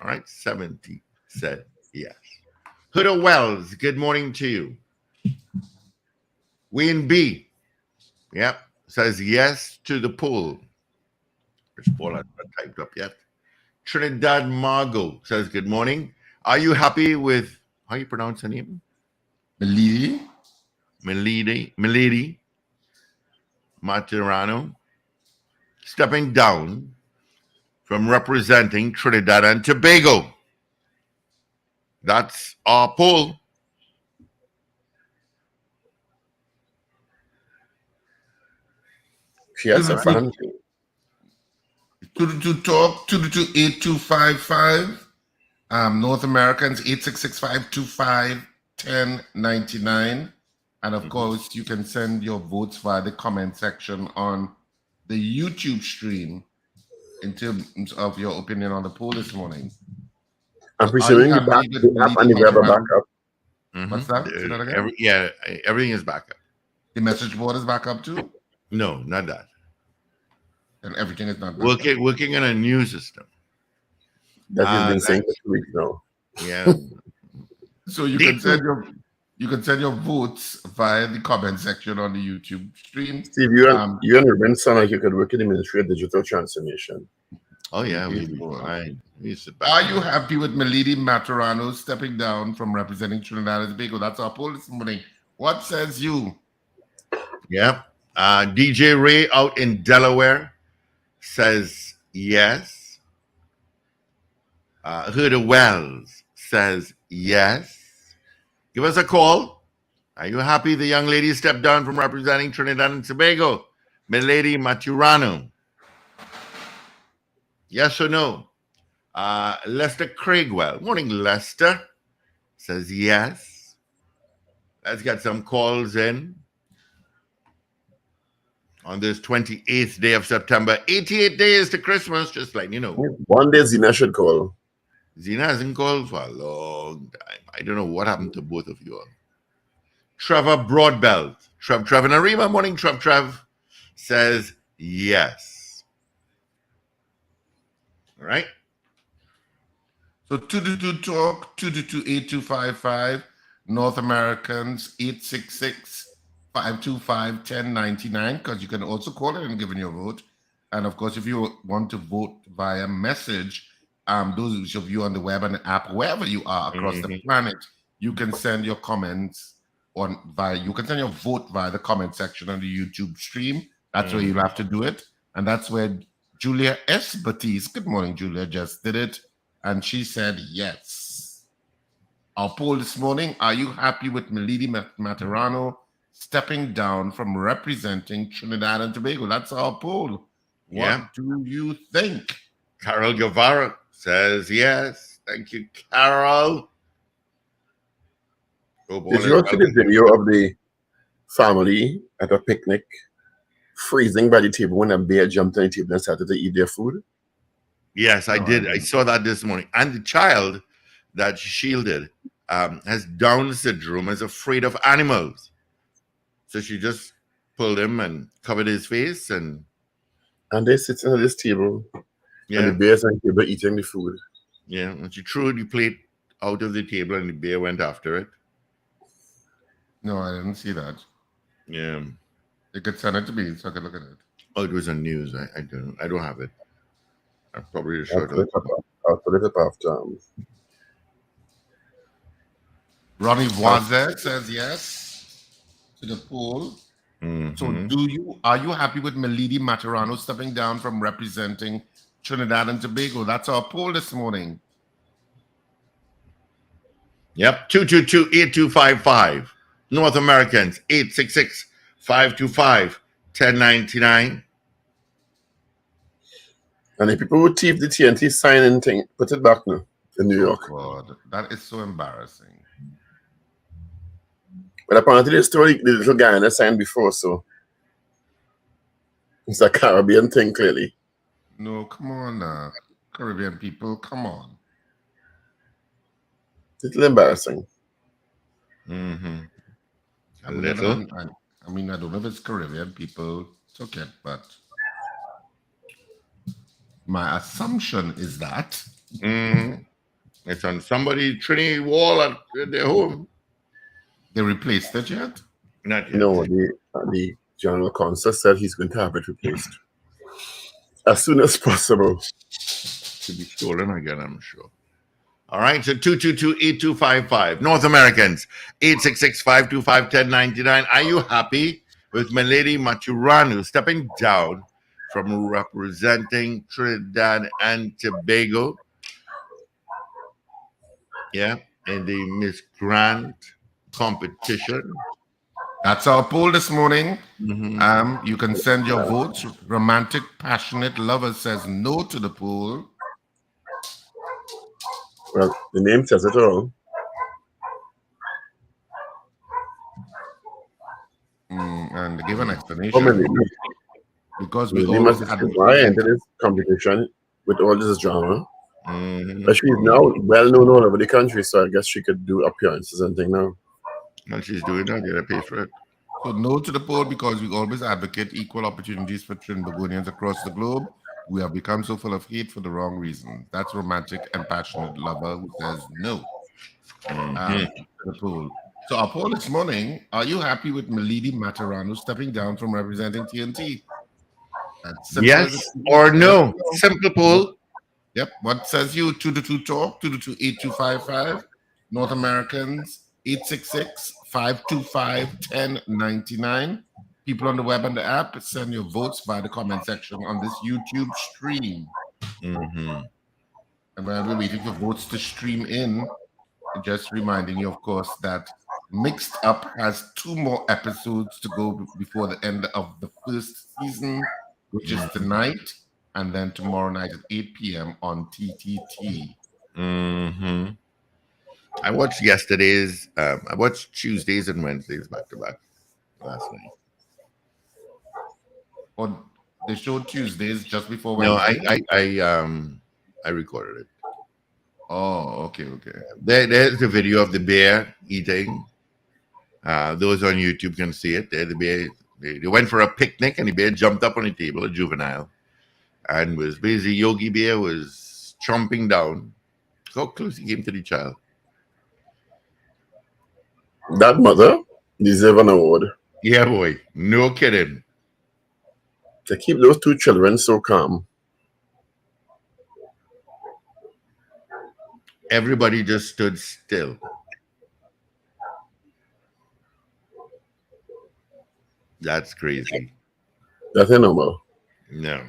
All right, 70 said yes. Huda Wells, good morning to you. Wayne B, yep, says yes to the poll. Which poll has not typed up yet. Trinidad Margot says good morning. Are you happy with, how you pronounce her name? Milady Materano stepping down from representing Trinidad and Tobago. That's our poll. Yes, a fan. 222-TALK, 222-8255. North Americans, 866-525-1099. And of course, you can send your votes via the comment section on the YouTube stream in terms of your opinion on the poll this morning. I'm presuming the app and the web are back up. What's that? Say that again? Everything is back up. The message board is back up too? No, not that. And everything is not back up. Working on a new system. That has been saying for 2 weeks now. Yeah. So you can send your votes via the comment section on the YouTube stream. Steve, you and Ruben sound like you could work in the Ministry of Digital Transformation. Oh yeah, we'd be fine. Are you happy with Milady Materano stepping down from representing Trinidad and Tobago? That's our poll this morning. What says you? Yep. DJ Ray out in Delaware says yes. Huda Wells says yes. Give us a call. Are you happy the young lady stepped down from representing Trinidad and Tobago? Milady Maturano. Yes or no? Lester Craigwell. Morning, Lester. Says yes. Let's get some calls in. On this 28th day of September, 88 days to Christmas, just like, you know. One day Zina should call. Zina hasn't called for a long time. I don't know what happened to both of you all. Trevor Broadbelt. Trevor Narima, morning, Trev, says yes. All right. So 222-TALK, 222-8255. North Americans, 866-525-1099, because you can also call it and give in your vote. And of course, if you want to vote via message, those of you on the web and the app, wherever you are across the planet, you can send your comments you can send your vote via the comment section on the YouTube stream. That's where you'll have to do it. And that's where Julia S. Batiste, good morning, Julia, just did it. And she said yes. Our poll this morning: are you happy with Milady Materano stepping down from representing Trinidad and Tobago? That's our poll. What do you think? Carol Guevara says yes. Thank you, Carol. Did you see the video of the family at a picnic freezing by the table when a bear jumped on the table and started to eat their food? Yes, I did. I saw that this morning. And the child that she shielded has Down syndrome, is afraid of animals. So she just pulled him and covered his face. And they sitting at this table. Yeah. And the bear's on the table eating the food. Yeah, and she threw the plate out of the table and the bear went after it. No, I didn't see that. Yeah. You could send it to me so I could look at it. Oh, it was on news. I don't have it. I probably should. I'll put it up after. Ronnie Voisin says yes to the poll. So are you happy with Milady Materano stepping down from representing Trinidad and Tobago? That's our poll this morning. Yep, 222-8255. North Americans, 866-525-1099. 1099. And the people who thief the TNT sign and thing, put it back now in New York. God, that is so embarrassing. But apparently they stole the little guy on the sign before, so it's a Caribbean thing, clearly. No, come on, Caribbean people, come on. It's a little embarrassing. Mm-hmm. I don't know if it's Caribbean people took it, but my assumption is that it's on somebody's Trinity wall at their home. they replaced it yet? Not yet. No, the general counsel said he's going to have it replaced as soon as possible. To be stolen again, I'm sure. All right, so 222-8255. North Americans, 866-525-1099. Are you happy with Milady Maturanu stepping down from representing Trinidad and Tobago? Yeah, in the Miss Grand competition. That's our poll this morning. You can send your votes. Romantic, passionate lover says no to the poll. Well, the name says it all. And give an explanation. Because we always had why entered this competition with all this drama. But she's now well known all over the country, so I guess she could do appearances and things now. And she's doing that, you gotta pay for it. So no to the poll because we always advocate equal opportunities for Trinbagonians across the globe. We have become so full of hate for the wrong reason. That's romantic and passionate lover who says no to the poll. So our poll this morning, are you happy with Milady Maturanu stepping down from representing TNT? Yes or no? Simple poll. Yep. What says you? 222 talk, 222-8255. North Americans, 866-525-1099. People on the web and the app, send your votes via the comment section on this YouTube stream. And while we're waiting for votes to stream in, just reminding you, of course, that Mixed Up has 2 more episodes to go before the end of the first season, which is tonight, and then tomorrow night at 8 p.m. on TTT. I watched yesterday's, I watched Tuesdays and Wednesdays back to back last night. Or they showed Tuesdays just before Wednesday? No, I recorded it. Oh, okay. There's a video of the bear eating. Those on YouTube can see it. The bear, they went for a picnic and the bear jumped up on the table, a juvenile, and was busy. Yogi Bear was chomping down. How close he came to the child. That mother deserves an award. Yeah, boy. No kidding. To keep those 2 children so calm. Everybody just stood still. That's crazy. That's not normal. No.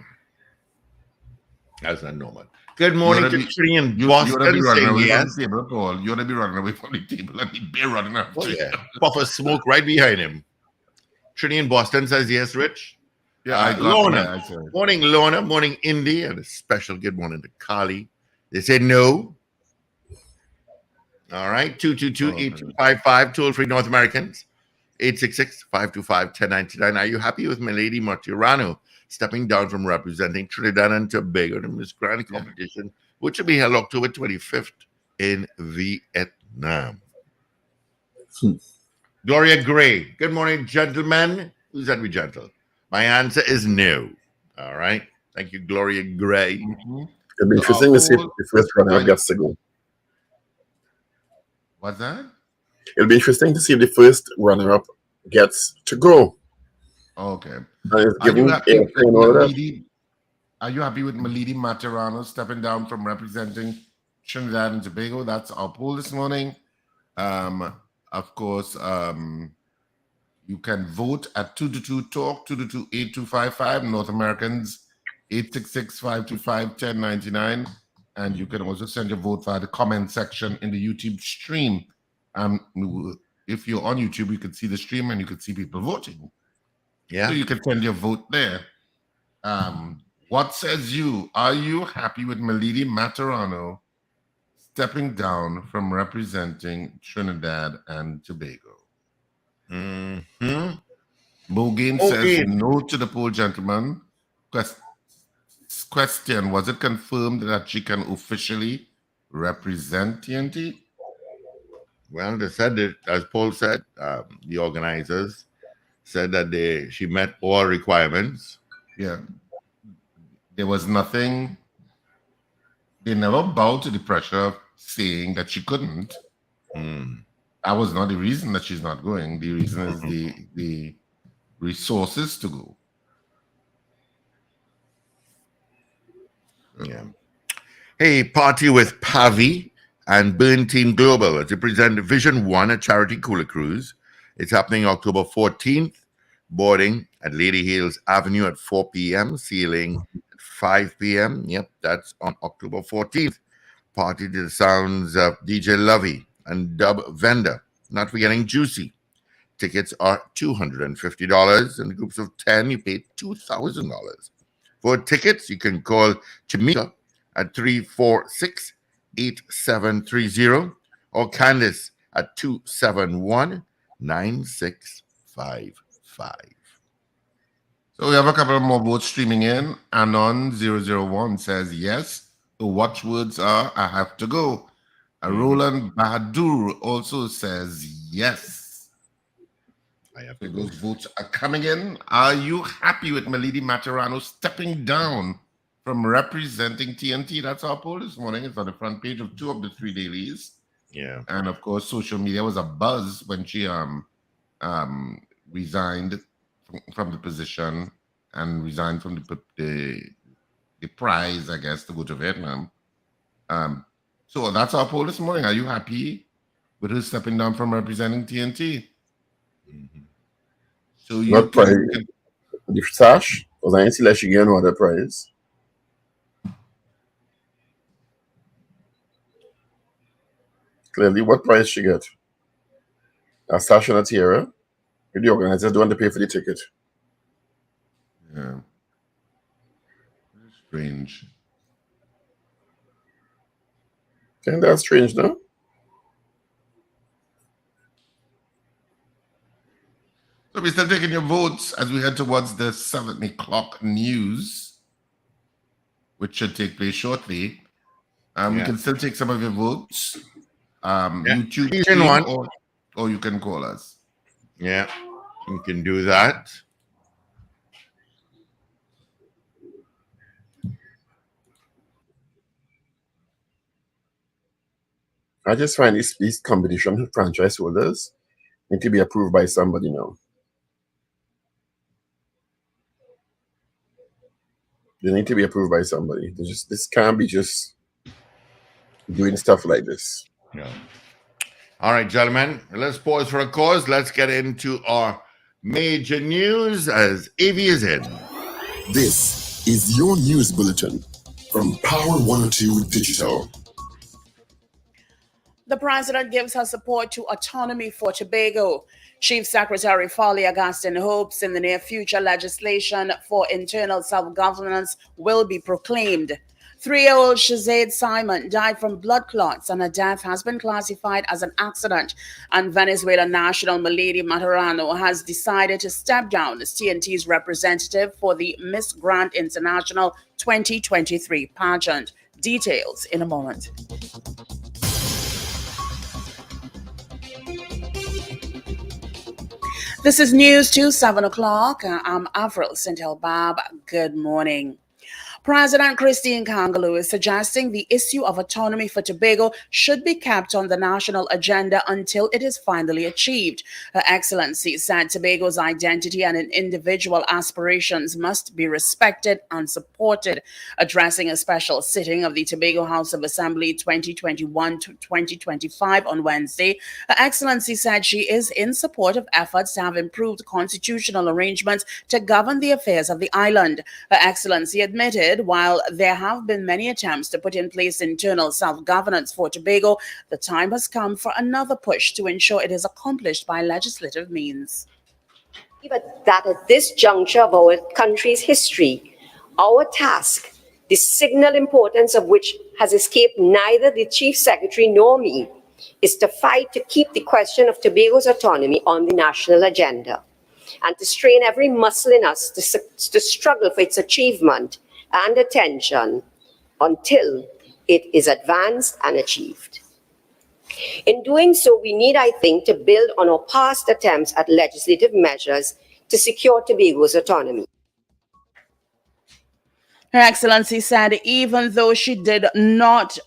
That's not normal. Good morning to Trinity You Boston. want to be running away Yes. from the table, Paul. You want to be running away from the table and the bear running after you. Yeah. Puff of smoke right behind him. Trinity in Boston says yes, Rich. Yeah, Lorna. Morning, Lorna. Morning, Indy. And a special good morning to Carly. They said no. All right. 222-8255. Toll-free North Americans. 866-525-1099. Are you happy with Milady Maturanu stepping down from representing Trinidad and Tobago in the Miss Grand competition, which will be held October 25th in Vietnam? Gloria Gray. Good morning, gentlemen. Who's that be gentle? My answer is no. All right. Thank you, Gloria Gray. It'll be interesting to see if the first runner-up gets to go. What's that? It'll be interesting to see if the first runner-up gets to go. Okay. Are you happy with Milady Maturanu stepping down from representing Trinidad and Tobago? That's our poll this morning. Of course, you can vote at 222-TALK, 222-8255, North Americans, 866-525-1099. And you can also send your vote via the comment section in the YouTube stream. If you're on YouTube, you can see the stream and you can see people voting. Yeah. So you can send your vote there. What says you? Are you happy with Milady Matarano stepping down from representing Trinidad and Tobago? Mm-hmm. Bogain says Okay. no to the poll, gentlemen. Question: was it confirmed that she can officially represent TNT? Well, they said that, as Paul said, the organizers said that she met all requirements. Yeah. There was nothing. They never bowed to the pressure of saying that she couldn't. That was not the reason that she's not going. The reason is the resources to go. Yeah. Hey, party with Pavi and Burn Team Global to present Vision One, a charity cooler cruise. It's happening October 14th. Boarding at Lady Hales Avenue at 4 p.m. Sailing at 5 p.m. Yep, that's on October 14th. Party to the sounds of DJ Lovey and Dub Vendor. Not forgetting Juicy. Tickets are $250. In groups of 10, you pay $2,000. For tickets, you can call Chamika at 346-8730 or Candice at 271-9655. So we have a couple of more votes streaming in. Anon001 says yes. The watchwords are I have to go. Roland Bahadur also says yes. I have So to go. those votes are coming in. Are you happy with Milady Matarano stepping down from representing TNT? That's our poll this morning. It's on the front page of 2 of the 3 dailies. Yeah. And of course, social media was a buzz when she resigned from the position and resigned from the prize, I guess, to go to Vietnam. So that's our poll this morning. Are you happy with her stepping down from representing TNT? So you Not prize. The sash was I see like she get no other prize. Clearly, what prize she get? A sash and a tiara. The organizers don't want to pay for the ticket. Yeah. Strange. Think that's strange, no? So we're still taking your votes as we head towards the 7 o'clock news, which should take place shortly. We can still take some of your votes. YouTube stream, or you can call us. Yeah, you can do that. I just find these competition franchise holders need to be approved by somebody now. They need to be approved by somebody. This can't be just doing stuff like this. Yeah. All right, gentlemen, let's pause for a cause. Let's get into our major news as Avi is in. This is your news bulletin from Power 102 Digital. The president gives her support to autonomy for Tobago. Chief Secretary Foley Augustine hopes in the near future legislation for internal self-governance will be proclaimed. 3-year-old Shazade Simon died from blood clots and her death has been classified as an accident. And Venezuelan national Milady Matarano has decided to step down as TNT's representative for the Miss Grand International 2023 pageant. Details in a moment. This is News 2, 7 o'clock. I'm Avril Sintel-Bab. Good morning. President Christine Kangaloo is suggesting the issue of autonomy for Tobago should be kept on the national agenda until it is finally achieved. Her Excellency said Tobago's identity and individual aspirations must be respected and supported. Addressing a special sitting of the Tobago House of Assembly 2021 to 2025 on Wednesday, Her Excellency said she is in support of efforts to have improved constitutional arrangements to govern the affairs of the island. Her Excellency admitted while there have been many attempts to put in place internal self-governance for Tobago, the time has come for another push to ensure it is accomplished by legislative means. That at this juncture of our country's history, our task, the signal importance of which has escaped neither the Chief Secretary nor me, is to fight to keep the question of Tobago's autonomy on the national agenda and to strain every muscle in us to struggle for its achievement and attention until it is advanced and achieved. In doing so, we need, I think, to build on our past attempts at legislative measures to secure Tobago's autonomy. Her Excellency said even though she did not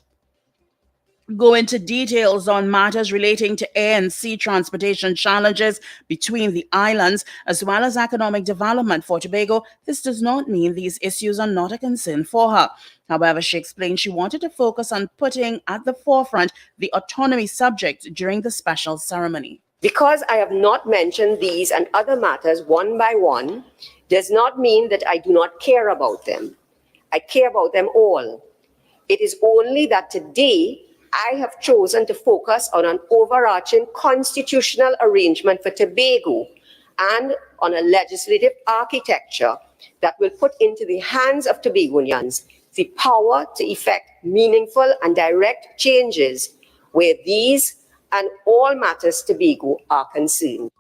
go into details on matters relating to air and sea transportation challenges between the islands, as well as economic development for Tobago, this does not mean these issues are not a concern for her. However, she explained she wanted to focus on putting at the forefront the autonomy subject during the special ceremony. Because I have not mentioned these and other matters one by one, does not mean that I do not care about them. I care about them all. It is only that today I have chosen to focus on an overarching constitutional arrangement for Tobago and on a legislative architecture that will put into the hands of Tobagonians the power to effect meaningful and direct changes where these and all matters Tobago are concerned.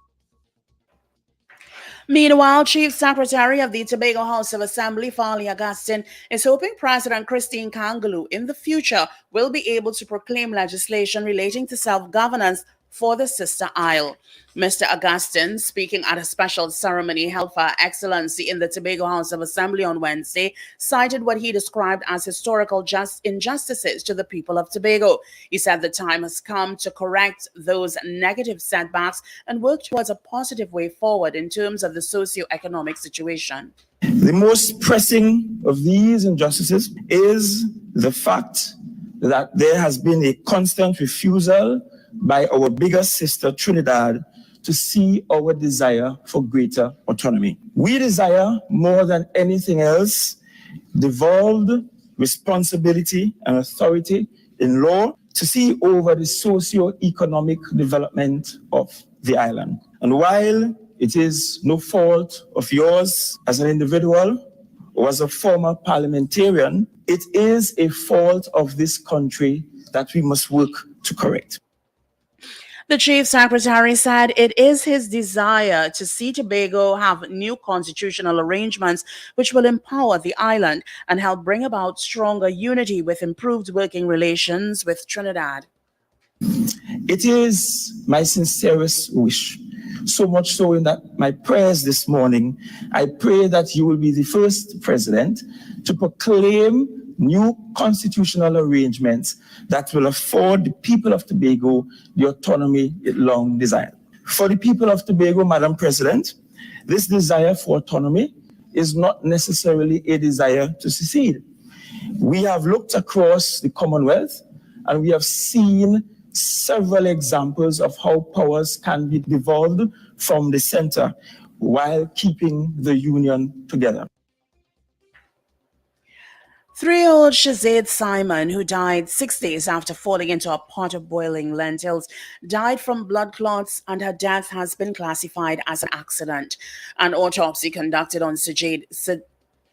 Meanwhile, Chief Secretary of the Tobago House of Assembly, Farley Augustine, is hoping President Christine Kangaloo in the future will be able to proclaim legislation relating to self-governance for the sister isle. Mr. Augustine, speaking at a special ceremony held for Her Excellency in the Tobago House of Assembly on Wednesday, cited what he described as historical injustices to the people of Tobago. He said the time has come to correct those negative setbacks and work towards a positive way forward in terms of the socio-economic situation. The most pressing of these injustices is the fact that there has been a constant refusal by our bigger sister Trinidad to see our desire for greater autonomy. We desire more than anything else devolved responsibility and authority in law to see over the socio-economic development of the island. And while it is no fault of yours as an individual or as a former parliamentarian, it is a fault of this country that we must work to correct. The Chief Secretary said it is his desire to see Tobago have new constitutional arrangements which will empower the island and help bring about stronger unity with improved working relations with Trinidad. It is my sincerest wish, so much so in that my prayers this morning, I pray that you will be the first president to proclaim new constitutional arrangements that will afford the people of Tobago the autonomy it long desired. For the people of Tobago, Madam President, this desire for autonomy is not necessarily a desire to secede. We have looked across the Commonwealth and we have seen several examples of how powers can be devolved from the center while keeping the union together. 3-year-old Shazade Simon, who died 6 days after falling into a pot of boiling lentils, died from blood clots and her death has been classified as an accident. An autopsy conducted on Shazade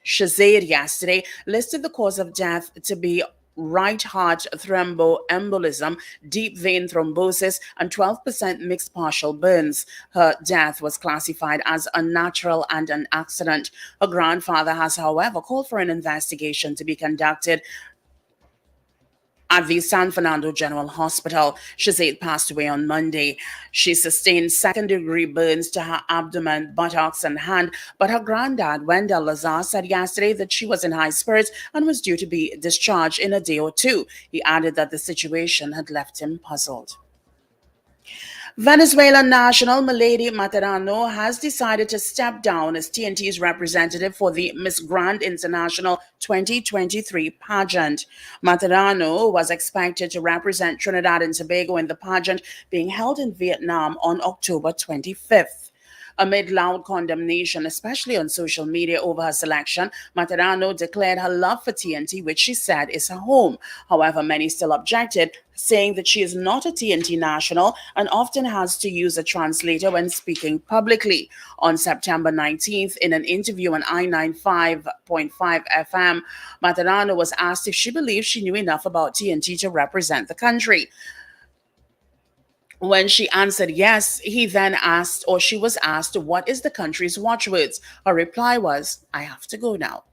yesterday listed the cause of death to be right heart thromboembolism, deep vein thrombosis, and 12% mixed partial burns. Her death was classified as unnatural and an accident. Her grandfather has, however, called for an investigation to be conducted at the San Fernando General Hospital. Shazade passed away on Monday. She sustained second-degree burns to her abdomen, buttocks, and hand, but her granddad, Wendell Lazar, said yesterday that she was in high spirits and was due to be discharged in a day or two. He added that the situation had left him puzzled. Venezuelan national Milady Materano has decided to step down as TNT's representative for the Miss Grand International 2023 pageant. Materano was expected to represent Trinidad and Tobago in the pageant being held in Vietnam on October 25th. Amid loud condemnation, especially on social media, over her selection, Materano declared her love for TNT, which she said is her home. However, many still objected, saying that she is not a TNT national and often has to use a translator when speaking publicly. On September 19th, in an interview on I-95.5 FM, Materano was asked if she believed she knew enough about TNT to represent the country. When she answered yes, he then asked, or she was asked, what is the country's watchwords? Her reply was, I have to go now.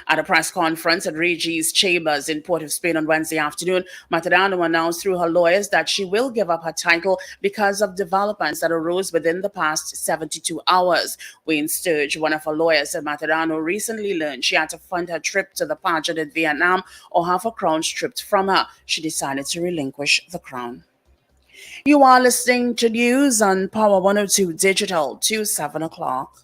At a press conference at Reggie's Chambers in Port of Spain on Wednesday afternoon, Materano announced through her lawyers that she will give up her title because of developments that arose within the past 72 hours. Wayne Sturge, one of her lawyers, said Materano recently learned she had to fund her trip to the pageant in Vietnam or have her crown stripped from her. She decided to relinquish the crown. You are listening to news on Power 102 Digital to 7 o'clock.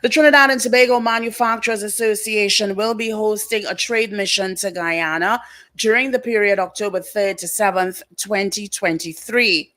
The Trinidad and Tobago Manufacturers Association will be hosting a trade mission to Guyana during the period October 3rd to 7th, 2023.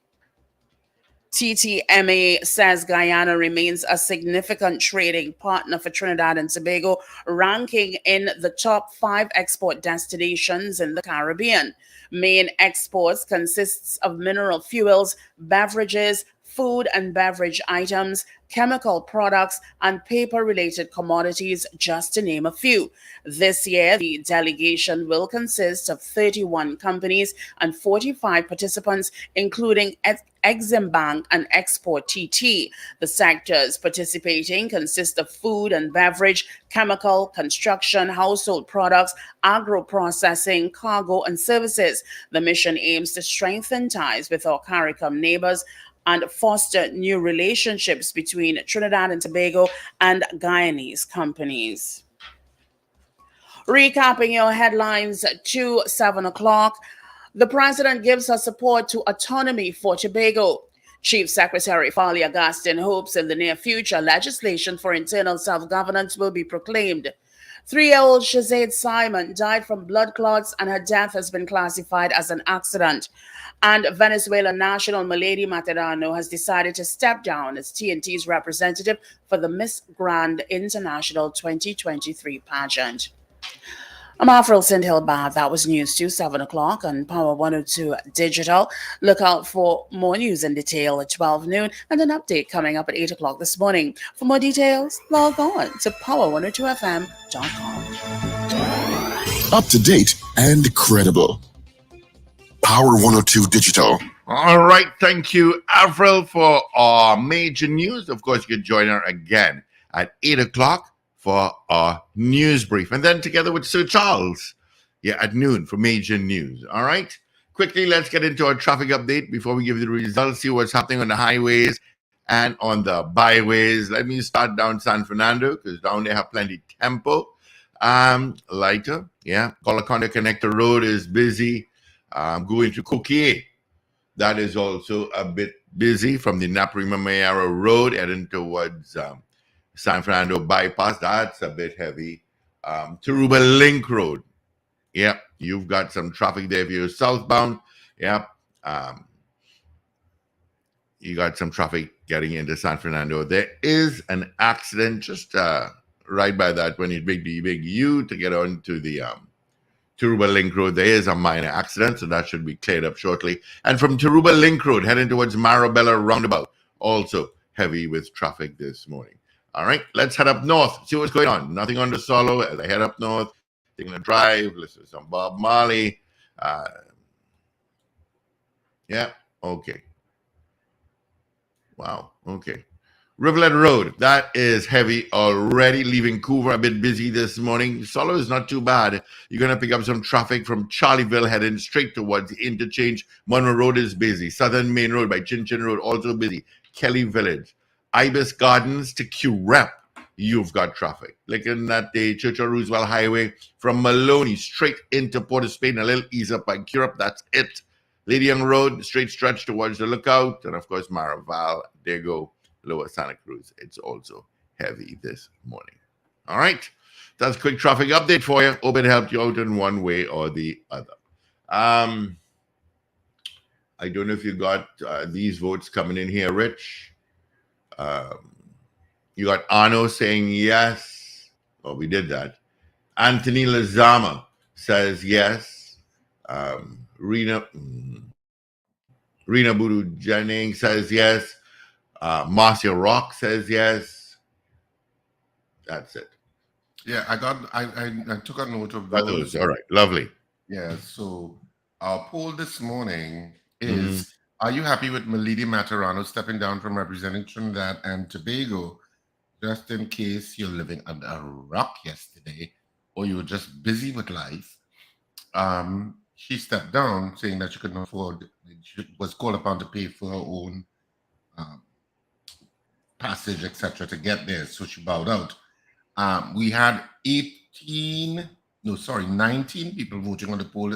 TTMA says Guyana remains a significant trading partner for Trinidad and Tobago, ranking in the top 5 export destinations in the Caribbean. Main exports consists of mineral fuels, beverages, food and beverage items, chemical products, and paper-related commodities, just to name a few. This year, the delegation will consist of 31 companies and 45 participants, including Exim Bank and Export TT. The sectors participating consist of food and beverage, chemical, construction, household products, agro-processing, cargo, and services. The mission aims to strengthen ties with our CARICOM neighbors and foster new relationships between Trinidad and Tobago and Guyanese companies. Recapping your headlines to 7 o'clock, the president gives her support to autonomy for Tobago. Chief Secretary Farley Augustine hopes in the near future legislation for internal self-governance will be proclaimed. 3-year-old Shazade Simon died from blood clots and her death has been classified as an accident. And Venezuelan national Milady Materano has decided to step down as TNT's representative for the Miss Grand International 2023 pageant. I'm Avril Sindhill-Bab. That was news to 7 o'clock on Power 102 Digital. Look out for more news in detail at 12 noon and an update coming up at 8 o'clock this morning. For more details, log on to power102fm.com. Up to date and credible. Power 102 Digital. All right. Thank you, Avril, for our major news. Of course, you can join her again at 8 o'clock for our news brief. And then together with Sir Charles, at noon for major news. All right. Quickly, let's get into our traffic update before we give you the results, see what's happening on the highways and on the byways. Let me start down San Fernando because down there have plenty tempo. Lighter. Colaconda Connector Road is busy. Going to Coquier. That is also a bit busy from the Naparima Mayara Road heading towards San Fernando Bypass. That's a bit heavy. Taruba Link Road. You've got some traffic there if you're southbound. You got some traffic getting into San Fernando. There is an accident just right by that when you make the big U to get onto the Taruba Link Road. There is a minor accident, so that should be cleared up shortly. And from Taruba Link Road, heading towards Marabella Roundabout, also heavy with traffic this morning. All right, let's head up north, see what's going on. Nothing on the solo as I head up north, taking a drive, listen to some Bob Marley. Okay. Wow, okay. Rivulet Road, that is heavy already, leaving Coover a bit busy this morning. Solo is not too bad. You're going to pick up some traffic from Charlieville heading straight towards the interchange. Monroe Road is busy. Southern Main Road by Chin Chin Road, also busy. Kelly Village. Ibis Gardens to Curep, you've got traffic. Looking at the Churchill Roosevelt Highway from Maloney straight into Port of Spain, a little ease up by Curep, that's it. Lady Young Road, straight stretch towards the Lookout. And of course, Maraval, there go. Lower Santa Cruz, it's also heavy this morning. All right, that's a quick traffic update for you. Hope it helped you out in one way or the other. I don't know if you got these votes coming in here, Rich. You got Ano saying yes. Oh, we did that. Anthony Lazama says yes. Rena Budu Jennings says yes. Marcia Rock says yes. That's it. Yeah, I took a note of Got those. those. All right. Lovely. Yeah, so our poll this morning Mm-hmm. is, are you happy with Milady Materano stepping down from representing Trinidad and Tobago? Just in case you're living under a rock yesterday or you were just busy with life, she stepped down saying that she couldn't afford, she was called upon to pay for her own passage, etc., to get there. So she bowed out. We had 19 people voting on the poll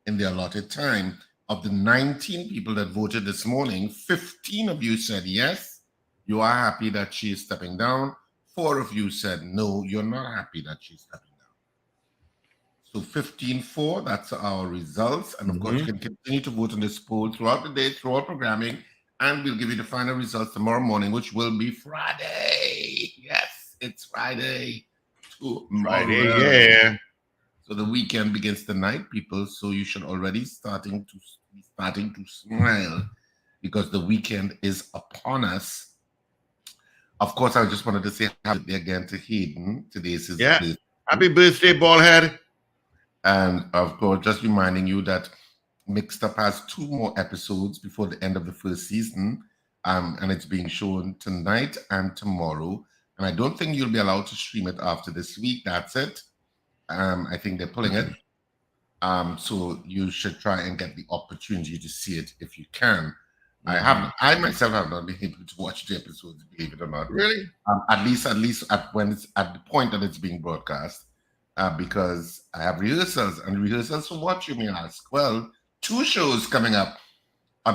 in the allotted time. Of the 19 people that voted this morning, 15 of you said yes, you are happy that she is stepping down. 4 of you said no, you're not happy that she's stepping down. So 15-4, that's our results. And of course, you can continue to vote on this poll throughout the day, through our programming, and we'll give you the final results tomorrow morning, which will be Friday. Yes, it's Friday. Friday, yeah. So the weekend begins tonight, people. So you should already be starting to smile because the weekend is upon us. Of course, I just wanted to say happy birthday again to Hayden. Today is his birthday. Happy birthday, ballhead. And of course, just reminding you that Mixed Up has 2 more episodes before the end of the first season. And it's being shown tonight and tomorrow. And I don't think you'll be allowed to stream it after this week. That's it. I think they're pulling it. So you should try and get the opportunity to see it if you can. I myself have not been able to watch the episodes, believe it or not. Really? At least when it's at the point that it's being broadcast, because I have rehearsals. And rehearsals for what, you may ask? Well, 2 shows coming up.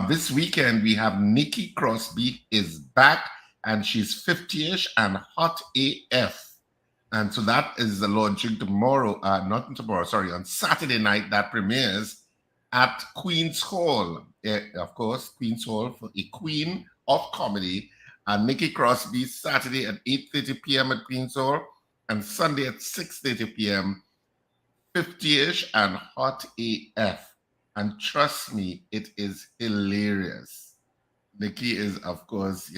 This weekend, we have Nikki Crosby is back, and she's 50-ish and hot AF. And so that is launching tomorrow, on Saturday night, that premieres at Queen's Hall. Of course, Queen's Hall for a queen of comedy. And Nikki Crosby, Saturday at 8:30 p.m. at Queen's Hall, and Sunday at 6:30 p.m., 50-ish and hot AF. And trust me, it is hilarious. Nikki is, of course,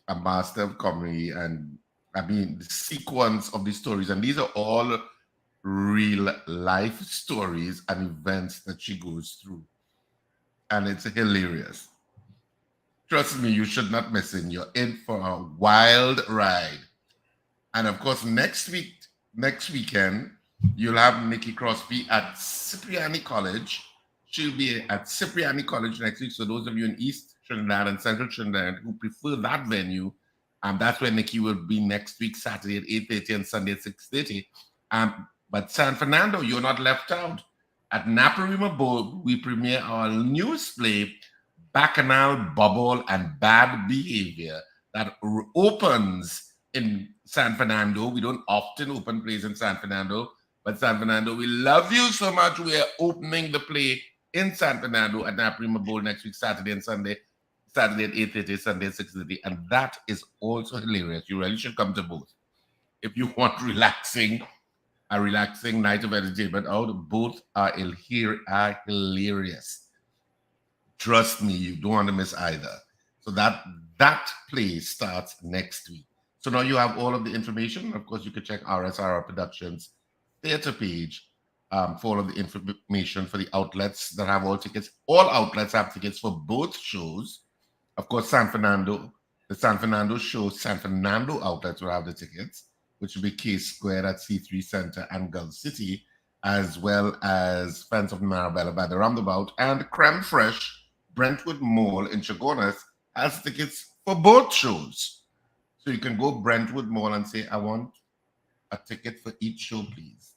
a master of comedy, and I mean, the sequence of these stories, and these are all real life stories and events that she goes through. And it's hilarious. Trust me, you should not miss it. You're in for a wild ride. And of course, next weekend, you'll have Nikki Crosby at Cipriani College. She'll be at Cipriani College next week. So those of you in East Trinidad and Central Trinidad who prefer that venue, that's where Nikki will be next week, Saturday at 8:30 and Sunday at 6:30. But San Fernando, you're not left out. At Naparima Bowl, we premiere our newest play, Bacchanal Bubble and Bad Behavior, that opens in San Fernando. We don't often open plays in San Fernando, but San Fernando, we love you so much. We are opening the play in San Fernando at Naparima Bowl next week, Saturday and Sunday. Saturday at 8:30, Sunday at 6:30, and that is also hilarious. You really should come to both. If you want a relaxing night of entertainment out, both are hilarious. Trust me, you don't want to miss either. So that play starts next week. So now you have all of the information. Of course, you can check RSR Productions theater page for all of the information for the outlets that have all tickets. All outlets have tickets for both shows. Of course, the San Fernando show, San Fernando outlets will have the tickets, which will be K Square at C3 Center and Gulf City, as well as Friends of Marabella by the Roundabout, and Creme Fresh, Brentwood Mall in Chagonas has tickets for both shows. So you can go Brentwood Mall and say, I want a ticket for each show, please.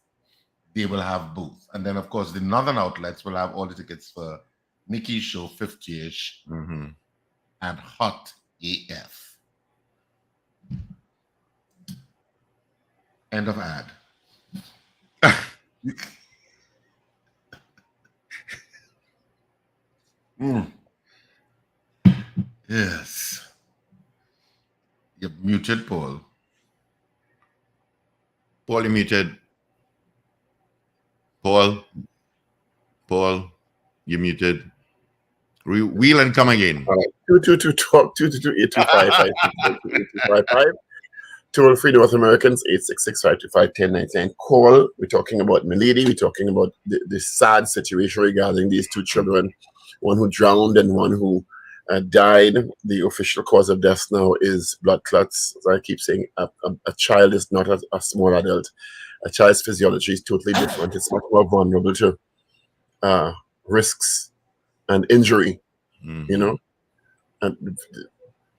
They will have both. And then, of course, the northern outlets will have all the tickets for Nikki's show, 50-ish. And hot AF. End of ad. Yes. You're muted, Paul. Paul, you muted. Paul, you muted. Wheel and come again. All right. 222-8255. Toll free North Americans, 866-525-1099. Call. We're talking about Milady. We're talking about the sad situation regarding these two children, one who drowned and one who died. The official cause of death now is blood clots. As I keep saying, a child is not a small adult. A child's physiology is totally different. It's much more vulnerable to risks and injury, you know. And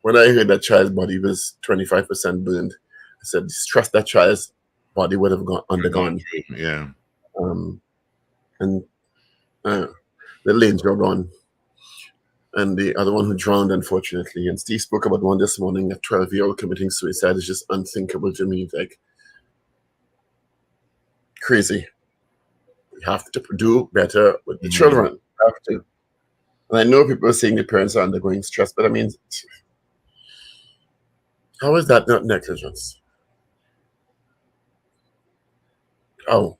when I heard that child's body was 25% burned, I said, stress that child's body would have undergone. Yeah. And the lanes were gone. And the other one who drowned, unfortunately. And Steve spoke about one this morning, a 12-year-old committing suicide is just unthinkable to me. Like, crazy. We have to do better with the children. We have to. And I know people are saying the parents are undergoing stress, but I mean, how is that not negligence? How?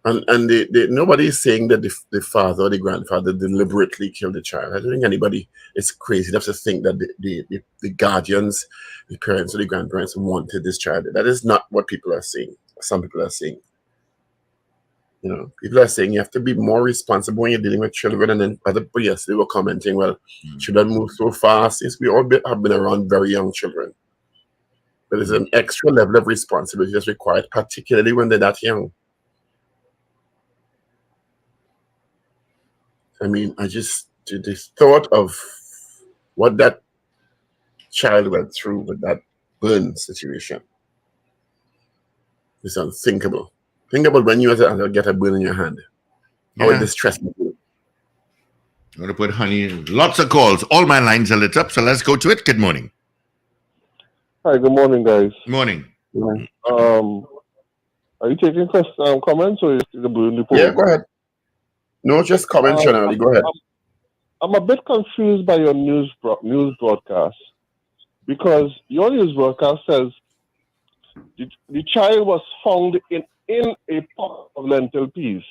And nobody is saying that the father or the grandfather deliberately killed the child. I don't think anybody is crazy enough to think that the guardians, the parents or the grandparents wanted this child. That is not what people are saying. Some people are saying. You know, people are saying you have to be more responsible when you're dealing with children. And then other people yesterday were commenting, well, children move so fast. Yes, we all have been around very young children. But there's an extra level of responsibility that's required, particularly when they're that young. I mean, I just the thought of what that child went through with that burn situation is unthinkable. Think about when you as an adult get a burn in your hand. How it distresses you. I'm going to put honey in. Lots of calls. All my lines are lit up, so let's go to it. Good morning. Hi, good morning, guys. Morning. Are you taking comments or is the burn report? Yeah, go ahead. No, just comments generally. Go ahead. I'm a bit confused by your news broadcast because your news broadcast says the child was found in a pot of lentil peas.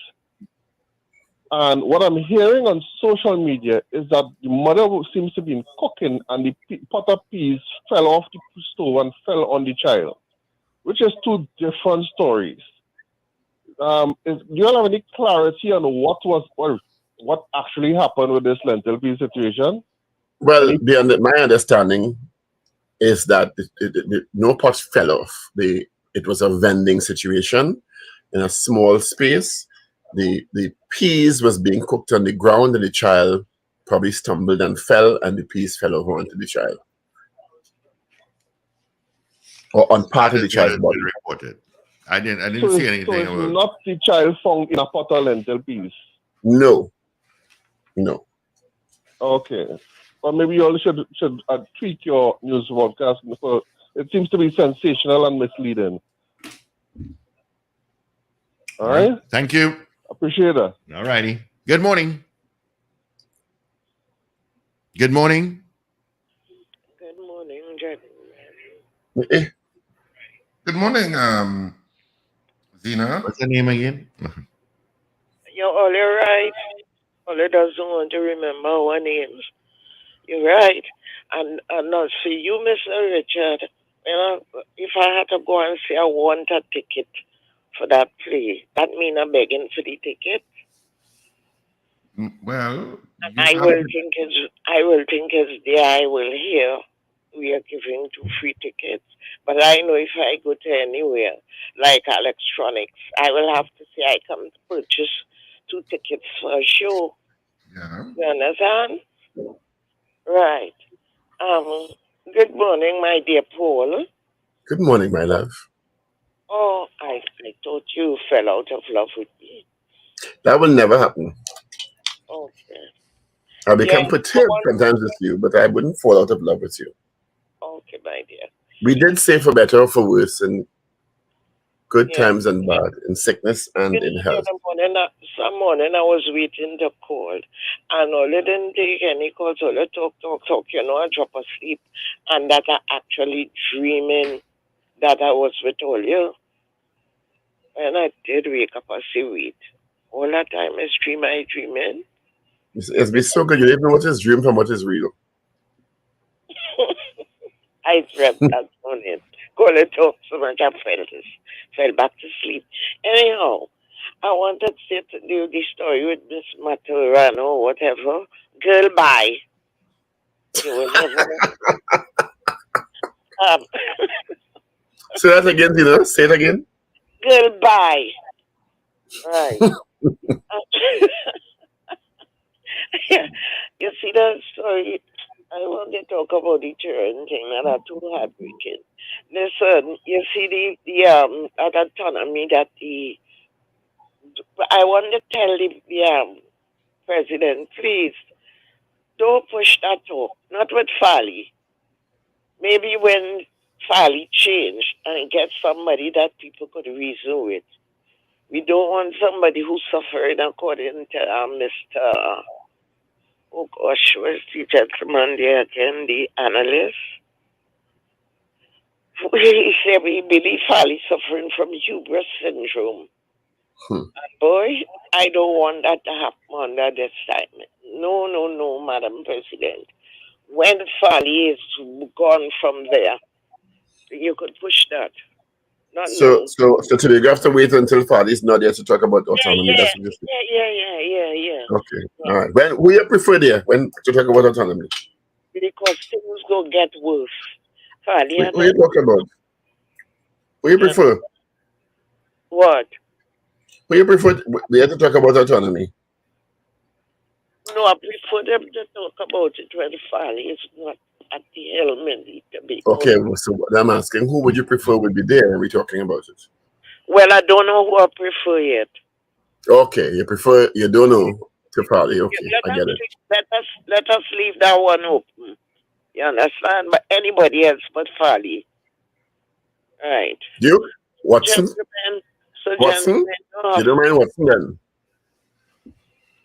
And what I'm hearing on social media is that the mother seems to be cooking and the pot of peas fell off the stove and fell on the child, which is two different stories. Do you all have any clarity on what actually happened with this lentil pea situation? Well, my understanding is that no pot fell off. It was a vending situation in a small space. The peas was being cooked on the ground, and the child probably stumbled and fell, and the peas fell over onto the child, or on part of the child's body. Reported. I didn't see anything. So it's not the child found in a pot of lentil peas? No. Okay. Well, maybe you all should tweak your news broadcast. It seems to be sensational and misleading. All right? Thank you. Appreciate that. All righty. Good morning. Good morning. Good morning, gentlemen. Good morning, Zena. What's the name again? You're all right. Ollie doesn't want to remember our names. You're right. And not for you, Mr. Richard, you know, if I had to go and say I want a ticket for that play, that means I'm begging for the ticket. Well, I will think it's there. I will hear we are giving 2 free tickets. But I know if I go to anywhere like electronics, I will have to say I come to purchase 2 tickets for a show. Yeah. You understand? Right. Good morning, my dear Paul. Good morning, my love. Oh, I thought you fell out of love with me. That will never happen. Okay. I become perturbed sometimes with you, but I wouldn't fall out of love with you. Okay, my dear. We did say for better or for worse, in good times and bad, in sickness and in health. Some morning I was waiting to call, and all didn't take any calls, all talk, you know, I drop asleep, and that I actually dreaming that I was with all you. And I did wake up and see wait. All that time is dream I dreaming. It's been so good. You don't know what is dream from what is real. I slept that morning. Call it up so much I fell back to sleep. Anyhow, I wanted to do the story with Miss Maturano or whatever. Girl, bye. You will never. um, Say that again, Tina. Say it again. Girl, bye. Right. Yeah. You see that story? I want to talk about the children thing that are too heartbreaking. Listen, you see that autonomy that I want to tell the president, please don't push that talk. Not with Fali. Maybe when Fali change and get somebody that people could reason with. We don't want somebody who suffered according to Mr. Oh gosh, where's the gentleman there again, the analyst? He said we believe Fali suffering from hubris syndrome. Boy, I don't want that to happen under this time. No, no, no, Madam President. When Fali is gone from there, you could push that. Not So now. today you have to wait until Fadi is not there to talk about autonomy. Yeah, That's what you say. yeah. Okay. All right. When who you prefer there when to talk about autonomy? Because things go get worse. Fali Who you talk about? Who you prefer? What? Who you prefer? We have to talk about autonomy. No, I prefer them to talk about it when Fali is not at the helm and to be Okay. on. So what I'm asking, who would you prefer would be there when we're talking about it? Well, I don't know who I prefer yet. Okay. You don't know to Fadi. Okay. I get it. Let us leave that one open. You understand? But anybody else but Fali. Right. You? Watson? Watson? You don't mind Watson then?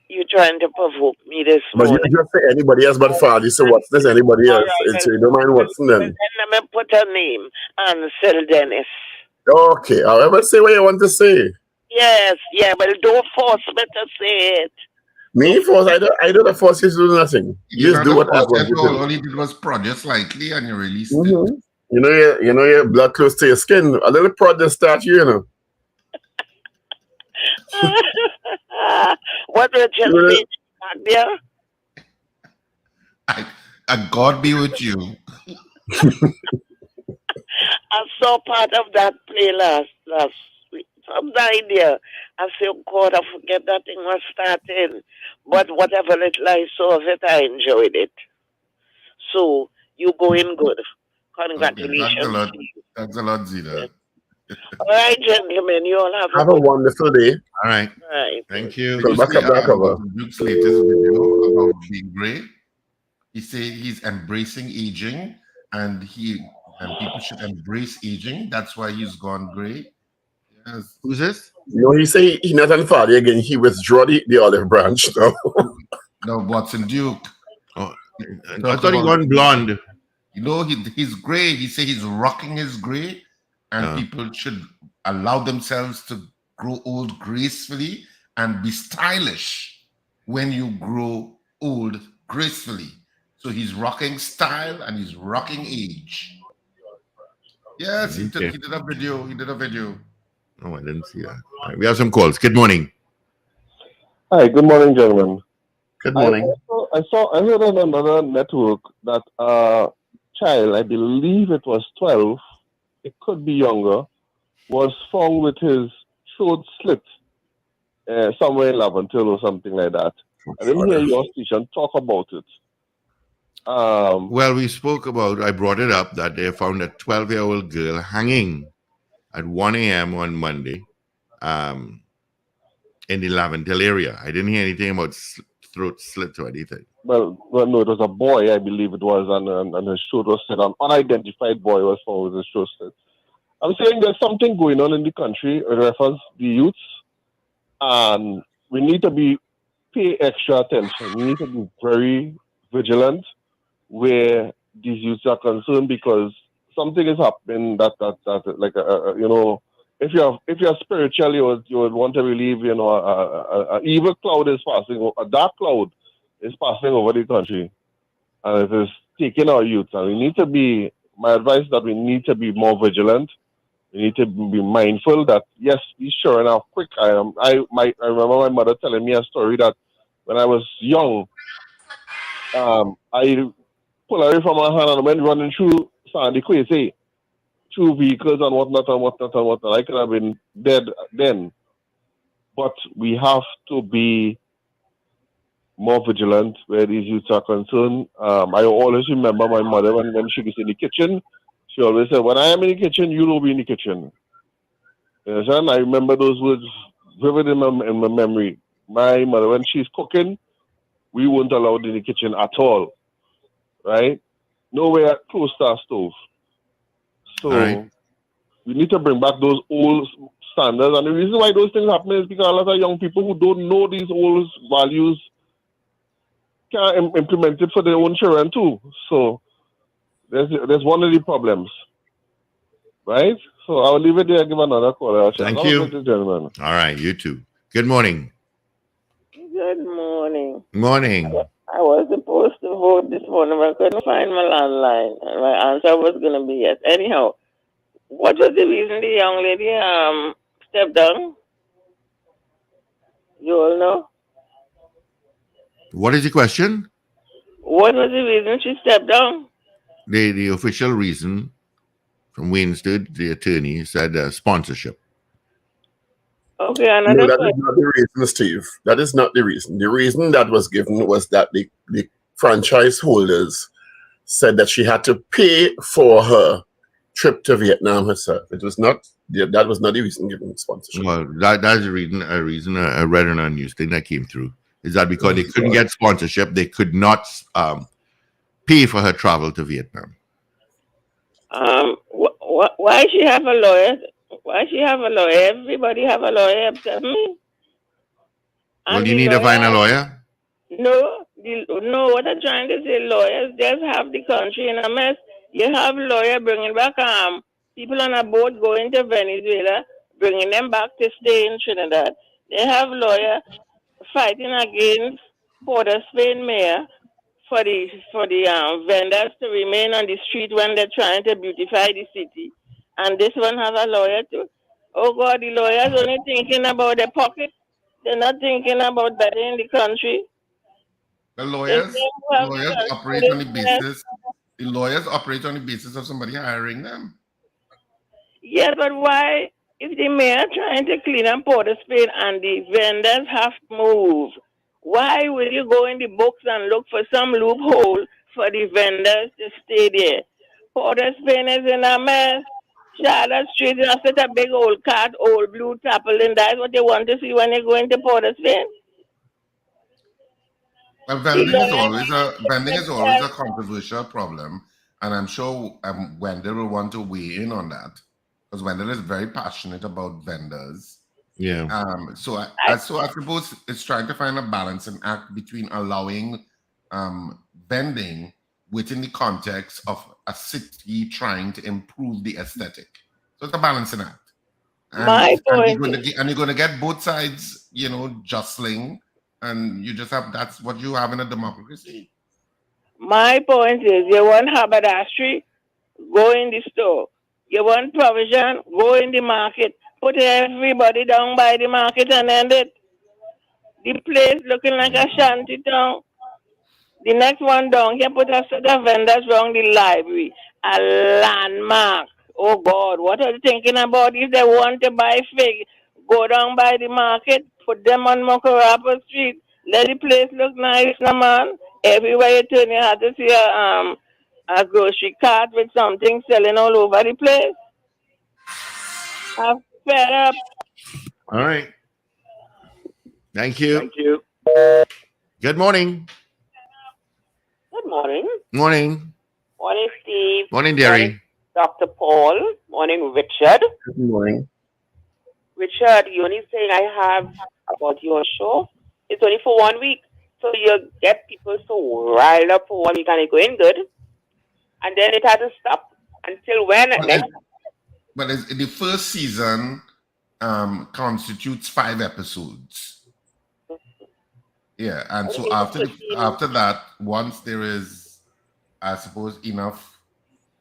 You're trying to provoke me this But morning. you just say anybody else but Fadi, so what's this anybody else? So you don't mind Watson then? Then let me put a name. Ansel Dennis. Okay. However, say what you want to say. Yes, yeah, but don't force me to say it. Me force? I don't force you to do nothing. You just do what I want you to do. All he did was prod slightly and you released it. You know your blood close to your skin. A little prod just start you know. What did you say back there? And God be with you. I saw part of that play last week. Some idea. I said, oh God, I forget that thing was starting. But whatever little I saw of it, I enjoyed it. So you going good. Congratulations. Okay, thanks a lot, Zita. All right, gentlemen, you all have a wonderful day. All right. Right. Thank you. Did you see Duke's latest video about being gray? He said he's embracing aging and people should embrace aging. That's why he's gone gray. Yes. Who's this? No, he say he not on Fadi again. He withdraw the olive branch now. No, Watson Duke. Oh, I thought he gone blonde. You know, he's gray. He say he's rocking his gray, and people should allow themselves to grow old gracefully and be stylish when you grow old gracefully. So he's rocking style and he's rocking age. Yes, he did a video. He did a video. Oh, I didn't see that. All right, we have some calls. Good morning. Hi, good morning, gentlemen. Good morning. I heard on another network that child, I believe it was 12, it could be younger, was found with his throat slit somewhere in Laventil or something like that. I didn't hear your station talk about it. Well, I brought it up that they found a 12-year-old girl hanging at 1 a.m. on Monday in the Laventil area. I didn't hear anything about throat slit or anything. Well, no, it was a boy, I believe it was, and his throat was slit. An unidentified boy was found with his throat slit. I'm saying there's something going on in the country with reference to the youths, and we need to pay extra attention. We need to be very vigilant where these youths are concerned, because something is happening that like you know, if you're spiritual, you would want to believe, you know, a evil cloud is passing, a dark cloud is passing over the country, and it is taking our youth. And we need to be. My advice is that we need to be more vigilant. We need to be mindful that yes, be sure enough quick. I remember my mother telling me a story that when I was young, I pulled away from her hand and went running through Sandy Quay, through vehicles and whatnot. I could have been dead then. But we have to be more vigilant where these youths are concerned. I always remember my mother when she was in the kitchen, she always said, when I am in the kitchen, you will be in the kitchen. You understand? I remember those words vivid in my memory. My mother, when she's cooking, we weren't allowed in the kitchen at all. Right? Nowhere close to our stove. So we need to bring back those old standards. And the reason why those things happen is because a lot of young people who don't know these old values can implement it for their own children too. So there's one of the problems. Right? So I'll leave it there and give another call. Thank you. Gentlemen. All right, you too. Good morning. Good morning. Morning. I was supposed to vote this morning, but I couldn't find my landline. And my answer was going to be yes. Anyhow, what was the reason the young lady stepped down? You all know? What is the question? What was the reason she stepped down? The official reason from Wednesday, the attorney said sponsorship. Okay, No, another that question. is not the reason, Steve. That is not the reason. The reason that was given was that the franchise holders said that she had to pay for her trip to Vietnam herself. It was not. That was not the reason given sponsorship. Well, that's a reason I read on a news thing that came through. Is that because they couldn't get sponsorship, they could not pay for her travel to Vietnam. Why she have a lawyer? Why she have a lawyer? Everybody have a lawyer except me. Well, you need to find a lawyer? No, what I'm trying to say, lawyers just have the country in a mess. You have lawyer bringing back people on a boat going to Venezuela, bringing them back to stay in Trinidad. They have lawyer fighting against Port of Spain mayor for the vendors to remain on the street when they're trying to beautify the city. And this one has a lawyer too. Oh God, the lawyers only thinking about their pocket. They're not thinking about bettering the country. The lawyers operate on the basis. The lawyers operate on the basis of somebody hiring them. Yeah, but why, if the mayor trying to clean up Port of Spain and the vendors have to move, why will you go in the books and look for some loophole for the vendors to stay there? Port of Spain is in a mess. Charlotte Street is such a big old cat, old blue tarpaulin. That's what they want to see when they go into Port of Spain. Well, vending is always a controversial problem, and I'm sure Wendell will want to weigh in on that because Wendell is very passionate about vendors. Yeah. So I suppose it's trying to find a balancing act between allowing vending within the context of a city trying to improve the aesthetic. So it's a balancing act. And you're going to get both sides, jostling. And you just that's what you have in a democracy. My point is, you want haberdashery, go in the store. You want provision, go in the market. Put everybody down by the market and end it. The place looking like a shanty town. The next one down here, put a set of vendors around the library. A landmark. Oh God, what are you thinking about? If they want to buy fig, go down by the market, put them on Mokorapa Street. Let the place look nice, no man. Everywhere you turn, you have to see a grocery cart with something selling all over the place. I'm fed up. All right. Thank you. Thank you. Good morning. Good morning. Morning. Morning, Steve. Morning, Derry. Morning, Dr. Paul. Morning, Richard. Good morning. Richard, the only thing I have about your show, it's only for 1 week. So you get people so riled up for 1 week and it's going good. And then it had to stop. Until when? But the first season constitutes 5 episodes. Yeah, and so after that, once there is, I suppose, enough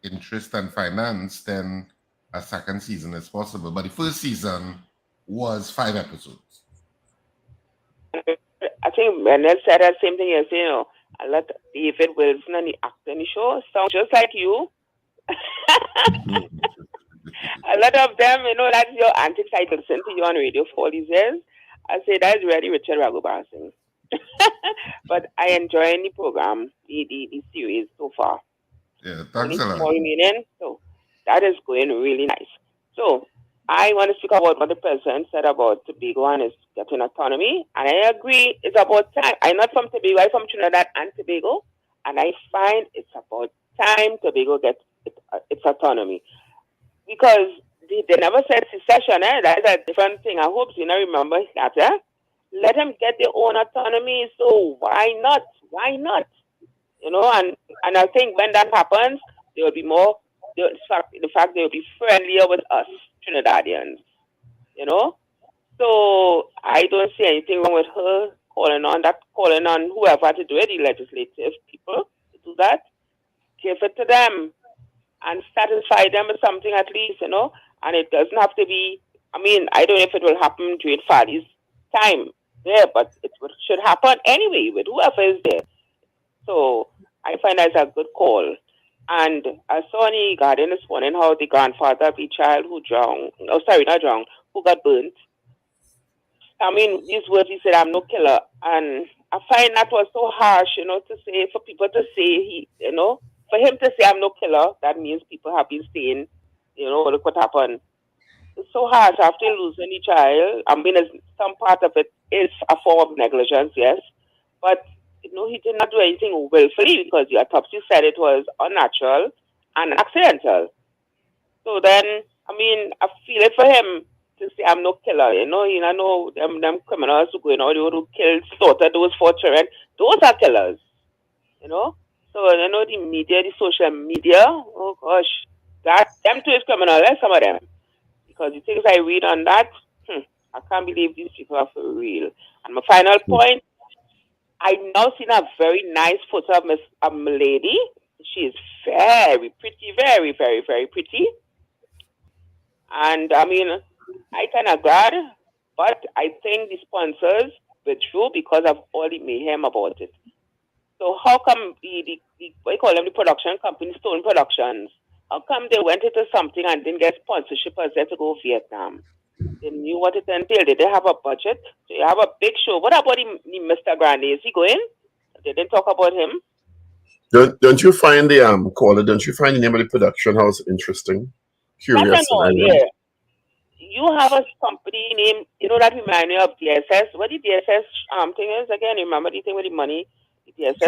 interest and finance, then a second season is possible. But the first season was 5 episodes. I think Bennett said the same thing as a lot of David Wilson and the actor in the show sound just like you. A lot of them, that's your antics I listen to you on radio for all these years. I say that is really Richard Ragobar sings. But I enjoy the program, the series so far. Yeah, thanks a lot. Small meaning, so that is going really nice. So I want to speak about what the president said about Tobago and his getting autonomy, and I agree it's about time. I'm not from Tobago, I'm from Trinidad and Tobago, and I find it's about time Tobago gets its autonomy. Because they never said secession, that is a different thing. I hope you remember that. Let them get their own autonomy, so why not? Why not? And I think when that happens, they will be more, the fact they will be friendlier with us Trinidadians, So I don't see anything wrong with her calling on whoever to do it, the legislative people to do that. Give it to them and satisfy them with something at least, and it doesn't have to be, I don't know if it will happen during Fadi's time there, but it should happen anyway with whoever is there. So I find that's a good call. And I saw in the garden this morning how the grandfather of the child who who got burnt. These words he said, "I'm no killer." And I find that was so harsh, to say, for people to say for him to say, "I'm no killer," that means people have been saying, look what happened. It's so harsh after losing the child. Some part of it is a form of negligence, yes. But, he did not do anything willfully because the autopsy said it was unnatural and accidental. So then, I feel it for him to say, "I'm no killer." I know them criminals who go in, who killed, slaughtered those 4 children, those are killers, So, the media, the social media, oh gosh, them too is criminal, some of them. Because the things I read on that, I can't believe these people are for real. And my final point, I now seen a very nice photo of a lady. She is very pretty, very, very, very pretty. And I kind of glad, but I think the sponsors withdrew because of all the mayhem about it. So how come the what you call them, the production company, Stone Productions, how come they went into something and didn't get sponsorship as they to go Vietnam? They knew what it entailed. Did they have a budget? They have a big show. What about the Mr. Grande? Is he going? They didn't talk about him. Don't you find the caller? Don't you find the name of the production house interesting? Curious. Yeah. You have a company name, that remind me of DSS. What the DSS thing is again? Remember the thing with the money? The DSS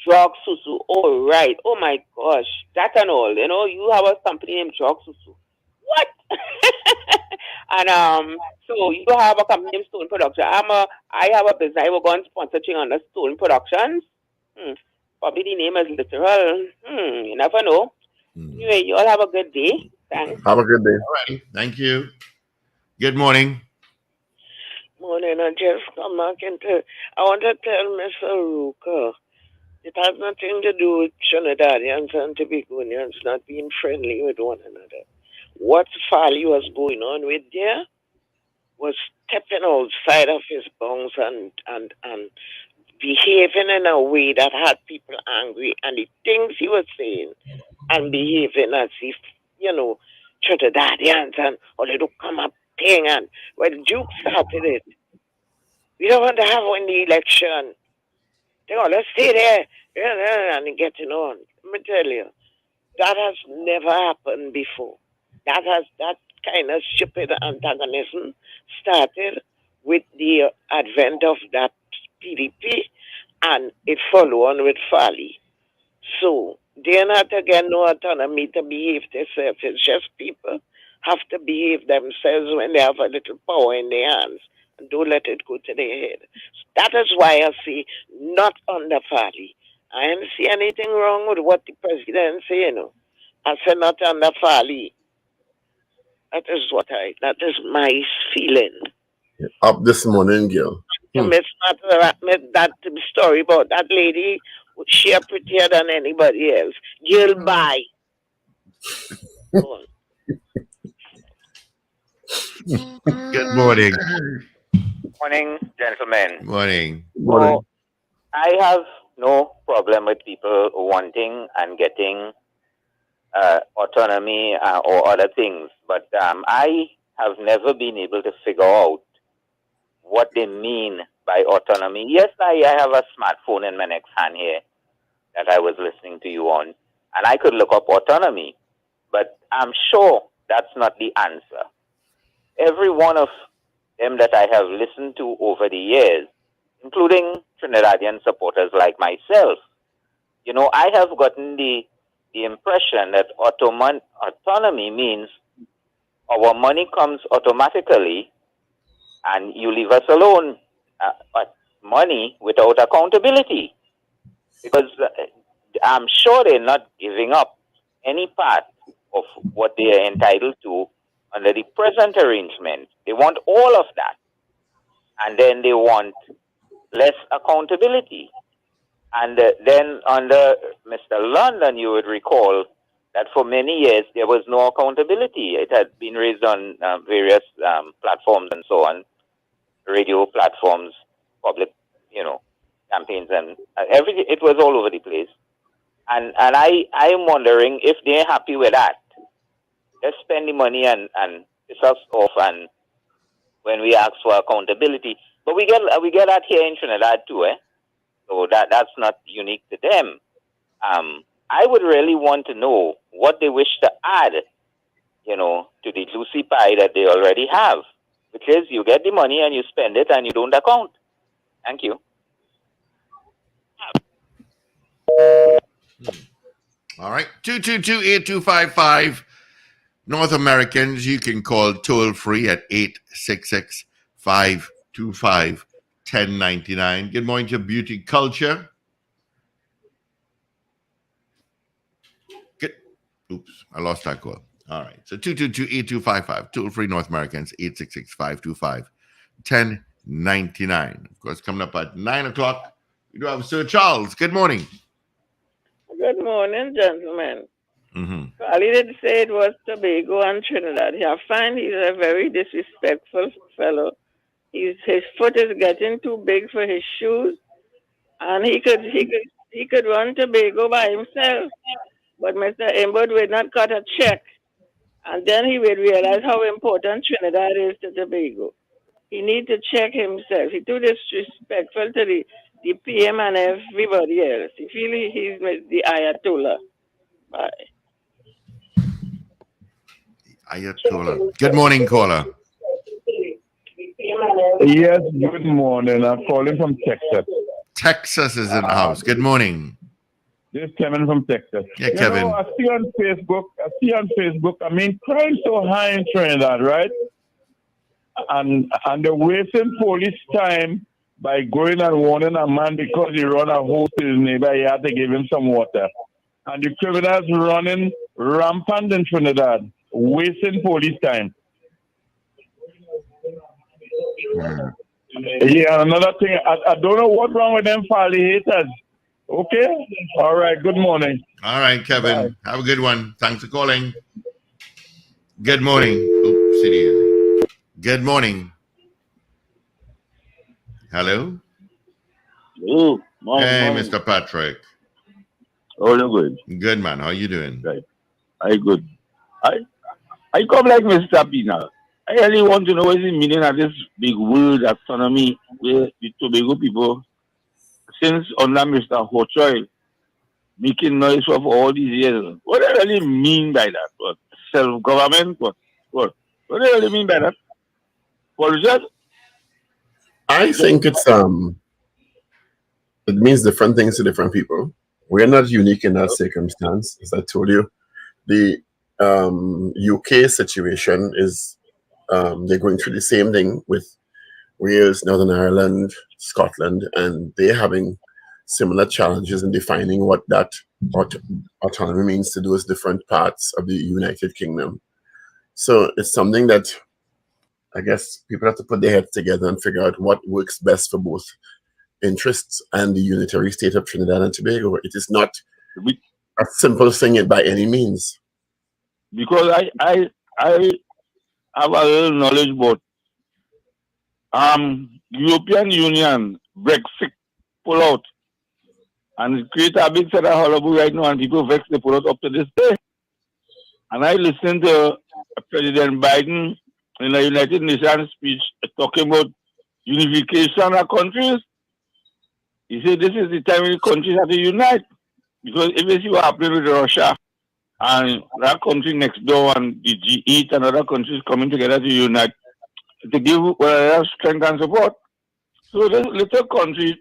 Drug Susu. Oh right. Oh my gosh. That and all. You have a company named Drug Susu. What? And so you have a company named Stone Production. I have a business. I will go and sponsor under Stone Productions. Probably the name is literal. You never know. Anyway, you all have a good day. Thanks. Have a good day. All right. Thank you. Good morning. Morning. I just come back I want to tell Mr. Ruka, it has nothing to do with Trinidadians and Tobagonians not being friendly with one another. What Fali was going on with there was stepping outside of his bounds and behaving in a way that had people angry, and the things he was saying and behaving as if, Trinidadians and they don't come up thing, and when Duke started it, we don't want to have any election. They go, let's stay there and getting on. Let me tell you, that has never happened before. That kind of stupid antagonism started with the advent of that PDP, and it followed on with Fali. So they're not again no autonomy to behave themselves. It's just people have to behave themselves when they have a little power in their hands. And don't let it go to their head. That is why I say not under Fali. I don't see anything wrong with what the president say, I said not under Fali. That is my feeling. Up this morning, girl. Miss that story about that lady, she prettier than anybody else. Girl, bye. Good morning. Morning, gentlemen. Morning. Morning. I have no problem with people wanting and getting autonomy or other things, but I have never been able to figure out what they mean by autonomy. Yes, I have a smartphone in my next hand here that I was listening to you on, and I could look up autonomy, but I'm sure that's not the answer. Every one of them that I have listened to over the years, including Trinidadian supporters like myself, I have gotten the impression that autonomy means our money comes automatically and you leave us alone. Money without accountability. Because I'm sure they're not giving up any part of what they are entitled to under the present arrangement. They want all of that. And then they want less accountability. And then under Mr. London, you would recall that for many years there was no accountability. It had been raised on various platforms and so on, radio platforms, public, campaigns, and everything. It was all over the place. And I am wondering if they're happy with that. Let's spend the money and piss us off, and when we ask for accountability, but we get that here in Trinidad too, So that's not unique to them. I would really want to know what they wish to add, to the juicy pie that they already have, because you get the money and you spend it and you don't account. Thank you. All right. 222-8255. North Americans, you can call toll free at 866-525-1099. Good morning to Beauty Culture. Oops, I lost that call. All right. So 222-8255. Toll free North Americans, 866-525-1099. Of course, coming up at 9 o'clock, we do have Sir Charles. Good morning. Good morning, gentlemen. Mm-hmm. Ali did say it was Tobago and Trinidad. I find he's a very disrespectful fellow. His foot is getting too big for his shoes, and he could run Tobago by himself. But Mr. Imbud would not cut a check, and then he would realize how important Trinidad is to Tobago. He need to check himself. He too disrespectful to the PM and everybody else. He feel he's the Ayatollah. Bye. Ayatollah. Good morning, caller. Yes, good morning. I'm calling from Texas. Texas is in the house. Good morning. This is Kevin from Texas. Yeah, Kevin. I see on Facebook, crime so high in Trinidad, right? And they're wasting police time by going and warning a man because he run a hose to his neighbor, he had to give him some water. And the criminals running rampant in Trinidad, wasting police time. Yeah, another thing, I don't know what's wrong with them Fali haters. Okay? All right, good morning. All right, Kevin. Bye. Have a good one. Thanks for calling. Good morning. Oops, it is. Good morning. Hello? Hello. Morning, hey, morning. Mr. Patrick. Oh, no good. Good, man. How you doing? Right. I good. I come like Mr. Pina. I really want to know what is the meaning of this big word autonomy where the Tobago people, since under Mr. Hochoy, making noise for all these years. What do they really mean by that? What? Self-government? What? Do they really mean by that? What is that? I think it means different things to different people. We're not unique in that circumstance. As I told you, the UK situation is they're going through the same thing with Wales, Northern Ireland, Scotland, and they're having similar challenges in defining what that autonomy means to those different parts of the United Kingdom. So it's something that I guess people have to put their heads together and figure out what works best for both interests and the unitary state of Trinidad and Tobago. It is not a simple thing by any means. Because I have a little knowledge about European Union, Brexit, pull out. And it creates a big set of hullabaloo right now, and people vex they pull out up to this day. And I listened to President Biden in the United Nations speech talking about unification of countries. He said this is the time when countries have to unite. Because if you see what happened with Russia and that country next door and the G8 and other countries coming together to unite to give strength and support. So this little country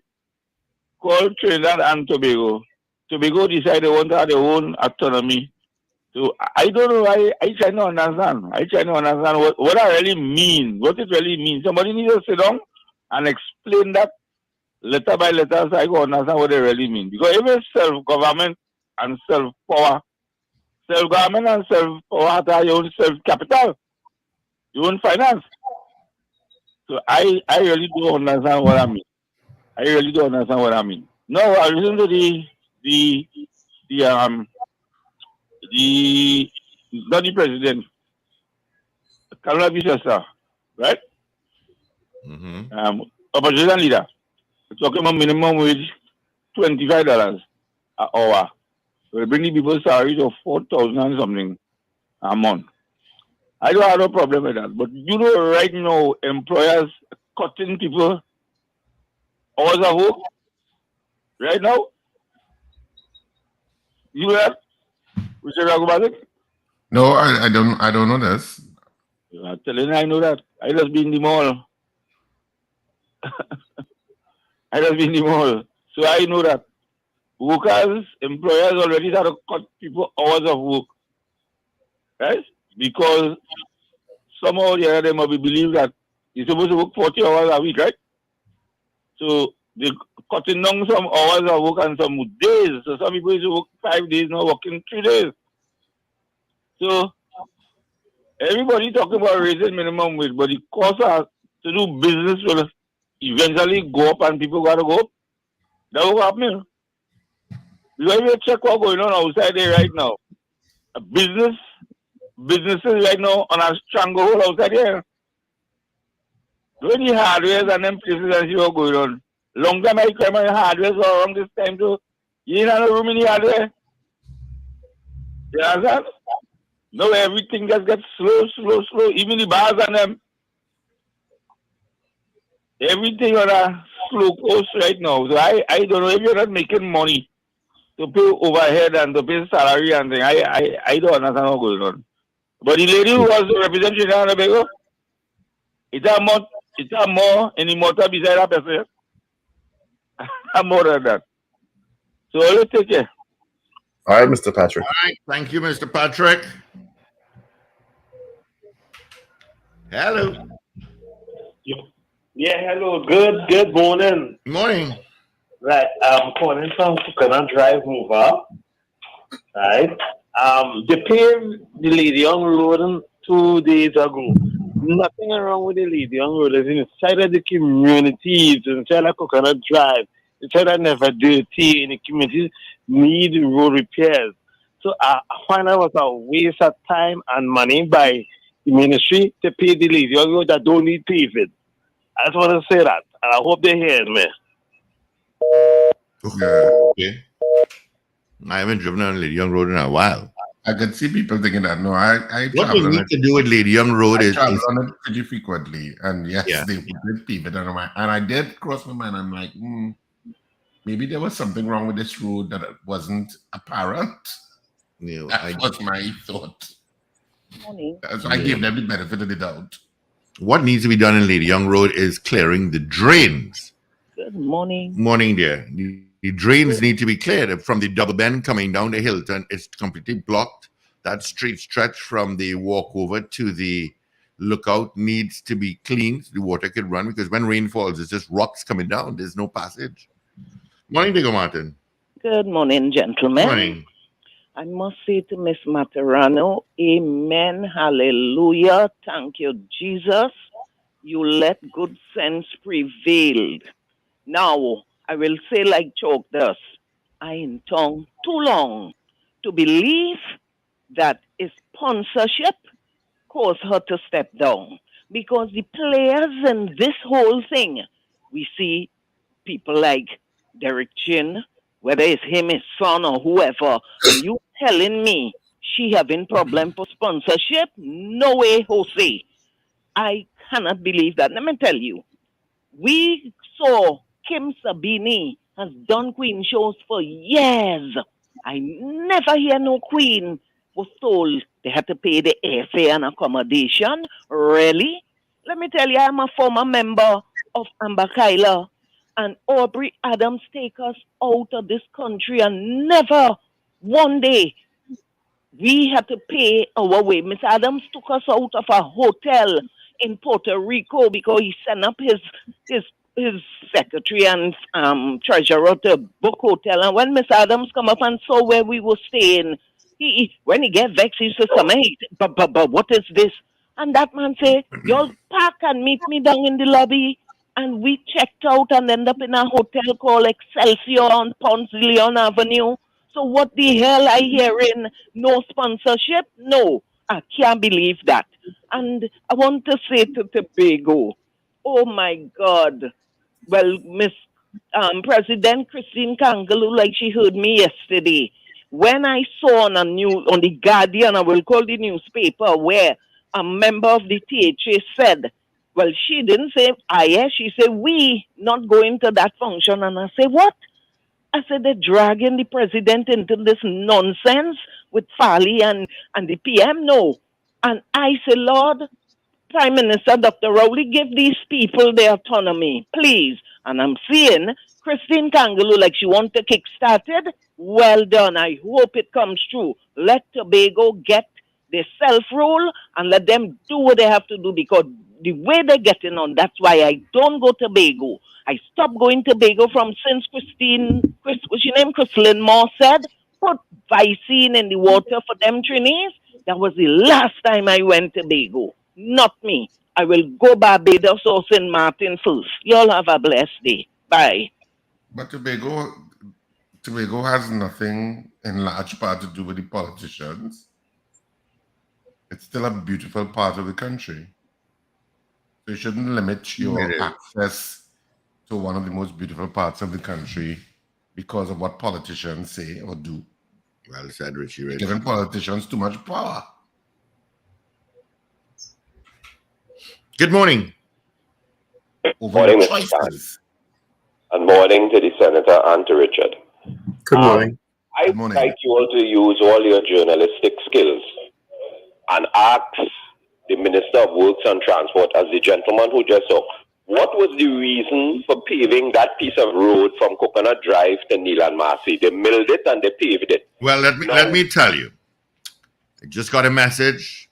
called Trinidad and Tobago. Tobago decided they want to have their own autonomy. So I don't know. I try to understand. I try to understand what I really mean. What it really means. Somebody needs to sit down and explain that letter by letter so I can understand what they really mean. Because if it's self-government and self-power, self-government and self-power have to have your own self-capital, your own finance. So I really don't understand what I mean. I really don't understand what I mean. No, I listen to not the president, Carla Bishesa, right? Opposition leader. We're talking about minimum wage $25 an hour. So they bring the people's salary to $4,000 and something a month. I don't have no problem with that. But you know, right now, employers cutting people hours of work. Right now, you know that? We should talk about it. No, I don't know this. I'm telling you, I know that. I just been in the mall. So I know that workers, employers already start to cut people hours of work. Right? Because somehow the other them will believe that you're supposed to work 40 hours a week, right? So they're cutting down some hours of work and some days. So some people used to work 5 days, now working 3 days. So everybody talking about raising minimum wage, but the cost to do business will eventually go up and people got to go up. That will happen. Because if you check what's going on outside there right now, businesses right now on a stranglehold outside here. When the hardware and them places and see what's going on. Long time I came on hardware so around this time too. You ain't have no room in the hardware. You understand? No, everything just gets slow. Even the bars and them. Everything on a slow course right now. So I don't know if you're not making money to pay overhead and to pay salary and thing. I don't understand what's going on. But the lady who was representing Trinidad and Tobago, it's a more in the motor beside that person. I'm more than that. So let's take care. All right, Mr. Patrick. All right. Thank you, Mr. Patrick. Hello. Yeah, hello. Good morning. Morning. Right. I'm calling from Coconut Drive, Mover. Right. They paved the Lady Young Road 2 days ago. Nothing wrong with the Lady Young Road. It's inside of the community. It's inside of Coconut Drive. Inside of Never Dirty in the community need road repairs. So I find out it was a waste of time and money by the ministry to pay the Lady Young Road that don't need paving. I just want to say that, and I hope they hear me. Okay. I haven't driven on Lady Young Road in a while. I could see people thinking that. No, I what we need to do with Lady Young Road is on it pretty frequently, and yes, they did pave it on my, and I did cross my mind. I'm like, maybe there was something wrong with this road that wasn't apparent. Yeah, that was my thought. Morning. So I gave them the benefit of the doubt. What needs to be done in Lady Young Road is clearing the drains. Good morning. Morning, dear. The drains need to be cleared from the double bend coming down the Hilton. It's completely blocked. That street stretch from the walkover to the lookout needs to be cleaned. The water could run because when rain falls, it's just rocks coming down. There's no passage. Morning, Diego Martin. Good morning, gentlemen. Morning. I must say to Miss Materano, amen, hallelujah, thank you, Jesus. You let good sense prevail. Now, I will say like Chalk does, I in tongue too long to believe that is sponsorship caused her to step down. Because the players in this whole thing, we see people like Derek Chin, whether it's him, his son, or whoever, and you telling me she having problem for sponsorship? No way, Jose. I cannot believe that. Let me tell you, we saw Kim Sabini has done queen shows for years. I never hear no queen was told they had to pay the airfare and accommodation. Really? Let me tell you, I'm a former member of Amber Kyla, and Aubrey Adams take us out of this country, and never one day we had to pay our way. Miss Adams took us out of a hotel in Puerto Rico because he sent up his secretary and treasurer to book hotel. And when Miss Adams come up and saw where we were staying, when he get vexed, he says, "Some but what is this?" And that man say, "Y'all park and meet me down in the lobby." And we checked out and ended up in a hotel called Excelsior on Ponce de Leon Avenue. So what the hell I hearing? No sponsorship? No, I can't believe that. And I want to say to Tobago, oh my God. Well, Miss President Christine Kangaloo, like she heard me yesterday, when I saw on the Guardian, I will call the newspaper, where a member of the THA said, well, she didn't say I, she said we not going to that function. And I say, what? I said, they're dragging the president into this nonsense with Farley and the PM. No. And I said, Lord, Prime Minister Dr. Rowley, give these people their autonomy, please. And I'm seeing Christine Kangaloo like she want to kickstart it. Well done. I hope it comes true. Let Tobago get their self-rule and let them do what they have to do, because the way they're getting on, that's why I don't go to Tobago. I stopped going to Tobago since what's your name, Chrislyn Moore said, put Vicine in the water for them trainees. That was the last time I went to Tobago. Not me. I will go Barbados or St. Martin first. Y'all have a blessed day. Bye. But Tobago has nothing in large part to do with the politicians. It's still a beautiful part of the country. So you shouldn't limit your access to one of the most beautiful parts of the country because of what politicians say or do. Well said, Richie Rich. Giving politicians too much power. Good morning. Morning, Mr. Stan. And morning to the Senator and to Richard. Good morning. I'd like you all to use all your journalistic skills and ask the Minister of Works and Transport, as the gentleman who just saw, what was the reason for paving that piece of road from Coconut Drive to Neil and Marcy? They milled it and they paved it. Well, let me tell you. I just got a message.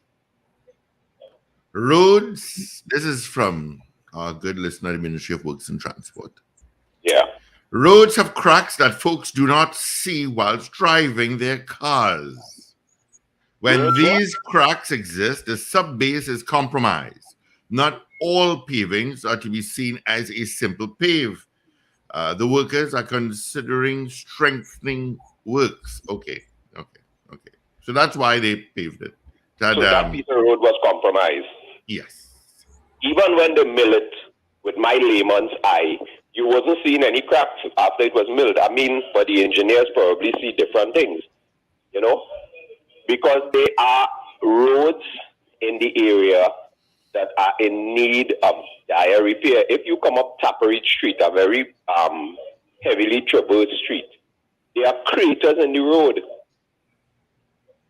Roads, this is from our good listener, the Ministry of Works and Transport. Yeah. Roads have cracks that folks do not see whilst driving their cars. When these cracks exist, the sub-base is compromised. Not all pavings are to be seen as a simple pave. The workers are considering strengthening works. Okay. So that's why they paved it. So that piece of road was compromised. Yes. Even when they mill it, with my layman's eye, you wasn't seeing any cracks after it was milled. I mean, but the engineers probably see different things, you know, because there are roads in the area that are in need of dire repair. If you come up Tappery Street, a very heavily traversed street, there are craters in the road,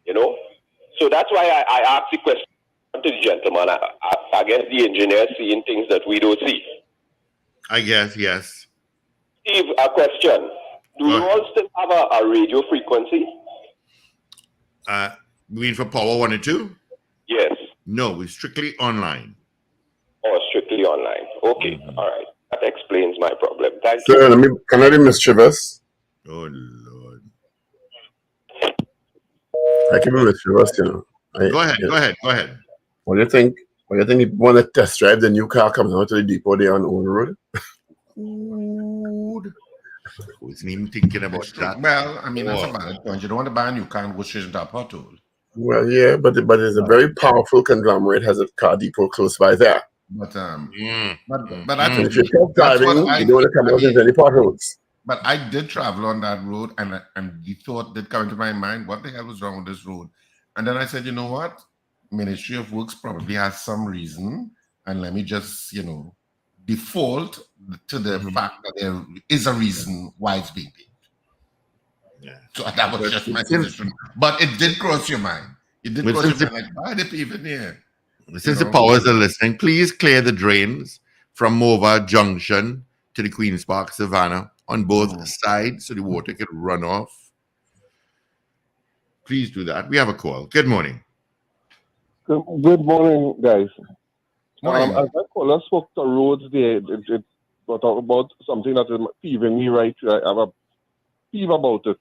you know. So that's why I asked the question to the gentleman. I guess the engineer seeing things that we don't see. I guess, yes. Steve, a question. Do you all still have a radio frequency? You mean for Power 1 and 2? Yes. No, we're strictly online. Oh, strictly online. Okay, all right. That explains my problem. Thank you. Can I be mischievous? Oh, Lord. I can be with you, Russ, you know. Go ahead. What do you think? What do you think you want to test drive the new car coming out to the depot there on the own road? Wasn't even thinking about that. Well, I mean, that's a valid point. You don't want to buy a new car and go straight into a pothole. Well, yeah, but it's a very powerful conglomerate, has a car depot close by there. But and if you're that's driving, what you don't want to come out into any potholes. But I did travel on that road, and the thought did come into my mind, what the hell was wrong with this road? And then I said, you know what? Ministry of Works probably has some reason, and let me just, default to the fact that there is a reason why it's being paid. Yeah. So that was just my position. But it did cross your mind. It did cross your mind, like, why are they paving here? Since the powers are listening, please clear the drains from Mova Junction to the Queen's Park Savannah on both sides so the water can run off. Please do that. We have a call. Good morning. Good morning, guys. Morning. As I caller spoke to roads there, it talk about something that is peeving me right. I have a peeve about it.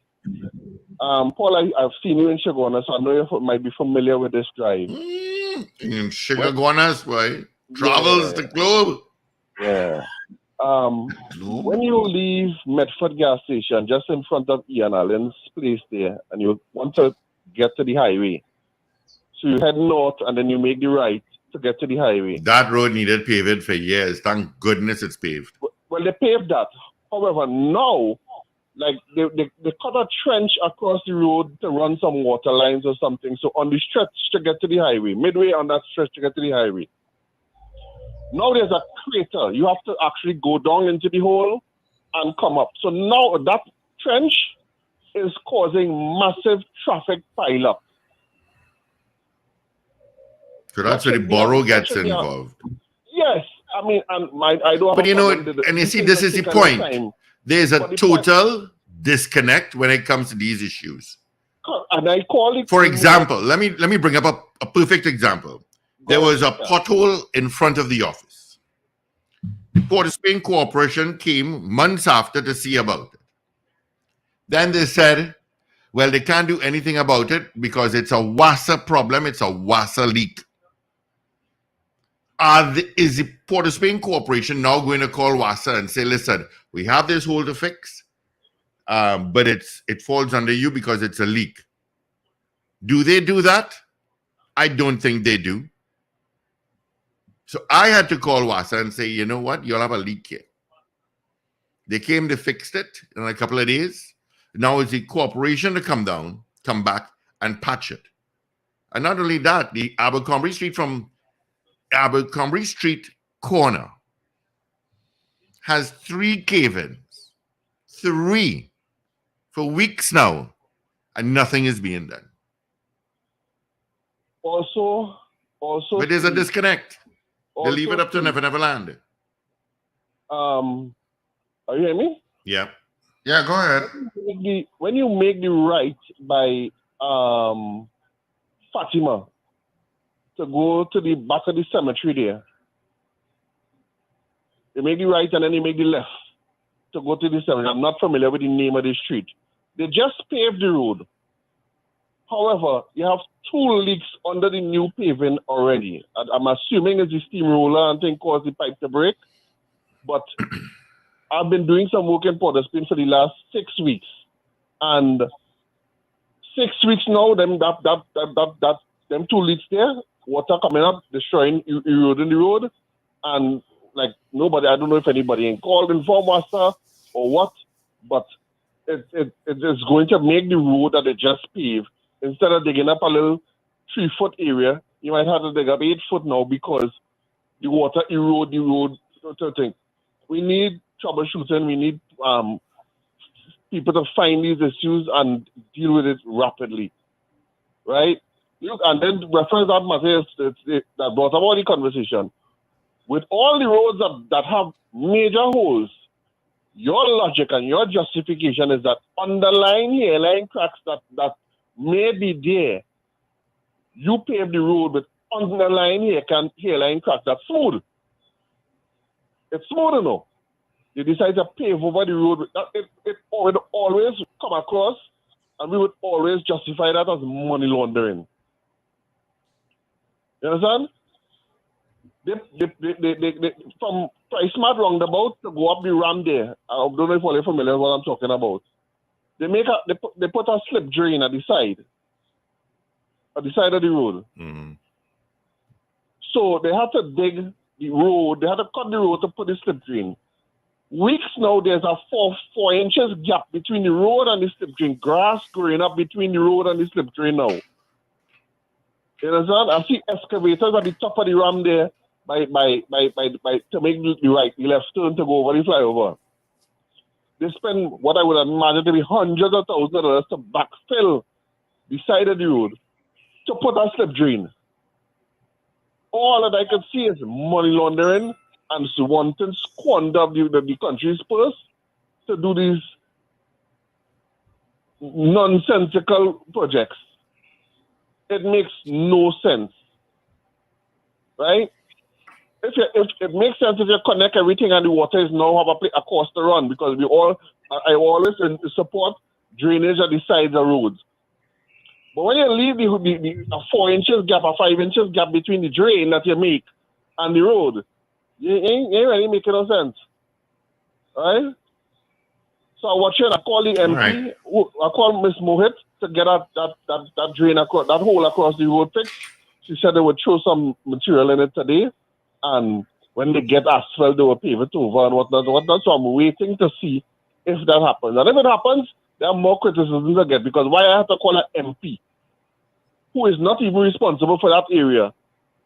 Paul, I've seen you in Shagona, so I know you might be familiar with this drive. In Shagona, boy. Travels the globe. Yeah. When you leave Medford gas station, just in front of Ian Allen's place there, and you want to get to the highway, so you head north and then you make the right to get to the highway. That road needed paved for years. Thank goodness it's paved. Well, they paved that. However, now, like they cut a trench across the road to run some water lines or something. So on the stretch to get to the highway, midway on that stretch to get to the highway, now there's a crater. You have to actually go down into the hole and come up. So now that trench is causing massive traffic pileup. So that's where the borough gets involved. Yes. I mean, I don't have But and you see, this is the point. There's a total disconnect when it comes to these issues. And I call it. For example, let me bring up a perfect example. There was a pothole in front of the office. The Port of Spain Corporation came months after to see about it. Then they said, well, they can't do anything about it because it's a WASA problem. It's a WASA leak. Is the Port of Spain Corporation now going to call WASA and say, listen, we have this hole to fix, but it falls under you because it's a leak? Do they do that? I don't think they do. So I had to call WASA and say, you know what? You'll have a leak here. They came, they fixed it in a couple of days. Now it's the corporation to come back and patch it. And not only that, the Abercrombie Street corner has 3 cave-ins. 3 for weeks now, and nothing is being done. Also, but there's a disconnect. They leave it up to Never Land. Are you hearing me? Yeah. Yeah, go ahead. When you make the right by Fatima to go to the back of the cemetery there, you make the right and then you make the left to go to the cemetery. I'm not familiar with the name of the street. They just paved the road. However, you have 2 leaks under the new paving already. I'm assuming it's the steamroller and thing caused the pipe to break. But I've been doing some work in Port of Spain for the last 6 weeks. And 6 weeks now, them 2 leaks there, water coming up, destroying, eroding the road. And like nobody, I don't know if anybody ain't called inform us or what, but it is going to make the road that they just paved, instead of digging up a little 3-foot area, you might have to dig up 8 foot now because the water erode the road. We need troubleshooting. We need people to find these issues and deal with it rapidly, right? Look, and then reference that Matthias that brought about the conversation. With all the roads that have major holes, your logic and your justification is that underlying hairline cracks that may be there, you pave the road with underlying hairline cracks that's smooth. It's smooth enough. You decide to pave over the road. It would always come across and we would always justify that as money laundering. You understand? They from Price Mart roundabout to go up the ramp there. I don't know if you're familiar with what I'm talking about. They put a slip drain at the side of the road. Mm-hmm. So they had to dig the road. They had to cut the road to put the slip drain. Weeks now, there's a 4 inches gap between the road and the slip drain. Grass growing up between the road and the slip drain now. You understand? I see excavators at the top of the ramp there by to make the left turn to go over the flyover. They spend what I would imagine to be hundreds of thousands of dollars to backfill the side of the road to put a slip drain. All that I could see is money laundering and wanting to squander the country's purse to do these nonsensical projects. It makes no sense, right? If it makes sense if you connect everything and the water is now have a course to run, because I always support drainage at the sides of roads. But when you leave the 4 inches gap or 5 inches gap between the drain that you make and the road, you ain't really making no sense, right? So I watch it. I call the MP. Right. I call Miss Mohit to get that drain across, that hole across the road fixed. She said they would throw some material in it today, and when they get asphalt, they will pave it over and whatnot. So I'm waiting to see if that happens. And if it happens, there are more criticisms to get, because why I have to call an MP who is not even responsible for that area,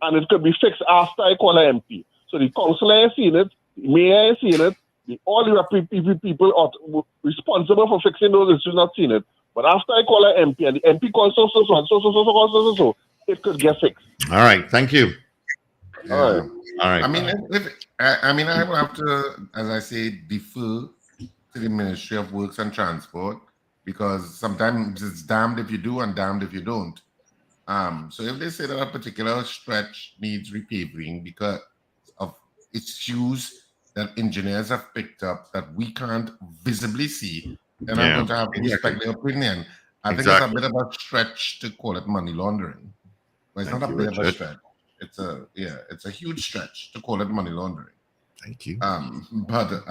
and it could be fixed after I call an MP. So the councillor has seen it, the mayor has seen it, all the people are responsible for fixing those issues not seen it. But after I call an MP and the MP calls so, it could get fixed. All right, thank you. All right. I mean, I will have to, as I say, defer to the Ministry of Works and Transport, because sometimes it's damned if you do and damned if you don't. So if they say that a particular stretch needs repaving because of issues that engineers have picked up that we can't visibly see, then I'm going to have to respect their opinion. I think it's a bit of a stretch to call it money laundering. But it's not a bit of a stretch. It's a huge stretch to call it money laundering. Thank you. But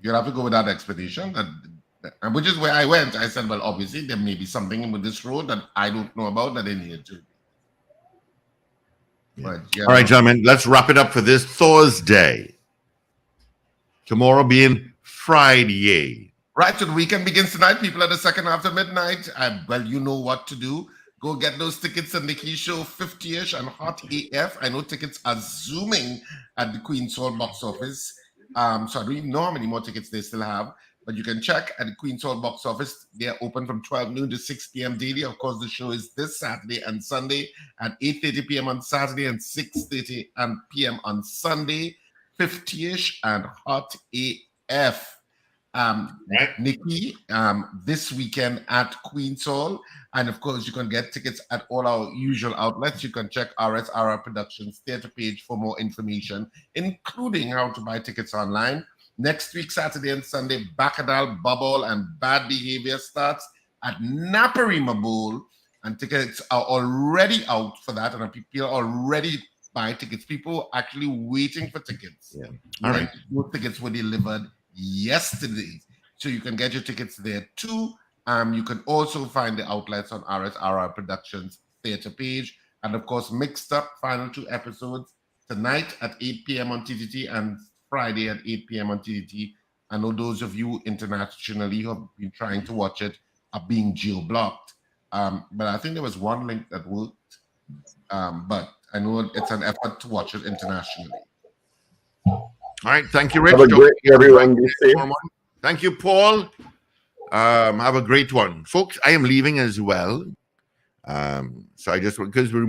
you'll have to go with that expedition, which is where I went. I said, well, obviously there may be something with this road that I don't know about that they need to. But, all right, gentlemen, let's wrap it up for this Thursday. Tomorrow being Friday. Right, so the weekend begins tonight. People at the second after midnight. Well, you know what to do. Go get those tickets at Nikki Show 50-ish and Hot AF. I know tickets are zooming at the Queen's Hall box office. So I don't even know how many more tickets they still have. But you can check at the Queen's Hall box office. They're open from 12 noon to 6 p.m. daily. Of course, the show is this Saturday and Sunday at 8:30 p.m. on Saturday and 6:30 p.m. on Sunday. 50-ish and Hot AF. Nikki, this weekend at Queen's Hall. And of course, you can get tickets at all our usual outlets. You can check RSRR Productions theater page for more information, including how to buy tickets online. Next week, Saturday and Sunday, Bacchanal, Bubble, and Bad Behavior starts at Naparima Bowl. And tickets are already out for that. And people are already buying tickets. People are actually waiting for tickets. Yeah. All right. Those tickets were delivered yesterday. So you can get your tickets there too. You can also find the outlets on RSRR Productions theater page. And of course, Mixed Up, final 2 episodes tonight at 8 p.m. on TTT and Friday at 8 p.m. on TTT. I know those of you internationally who have been trying to watch it are being geo-blocked. But I think there was one link that worked. But I know it's an effort to watch it internationally. All right, thank you, Rich. Have a great day, everyone. Be safe. Thank you, Paul. Have a great one. Folks, I am leaving as well. So I just, because we're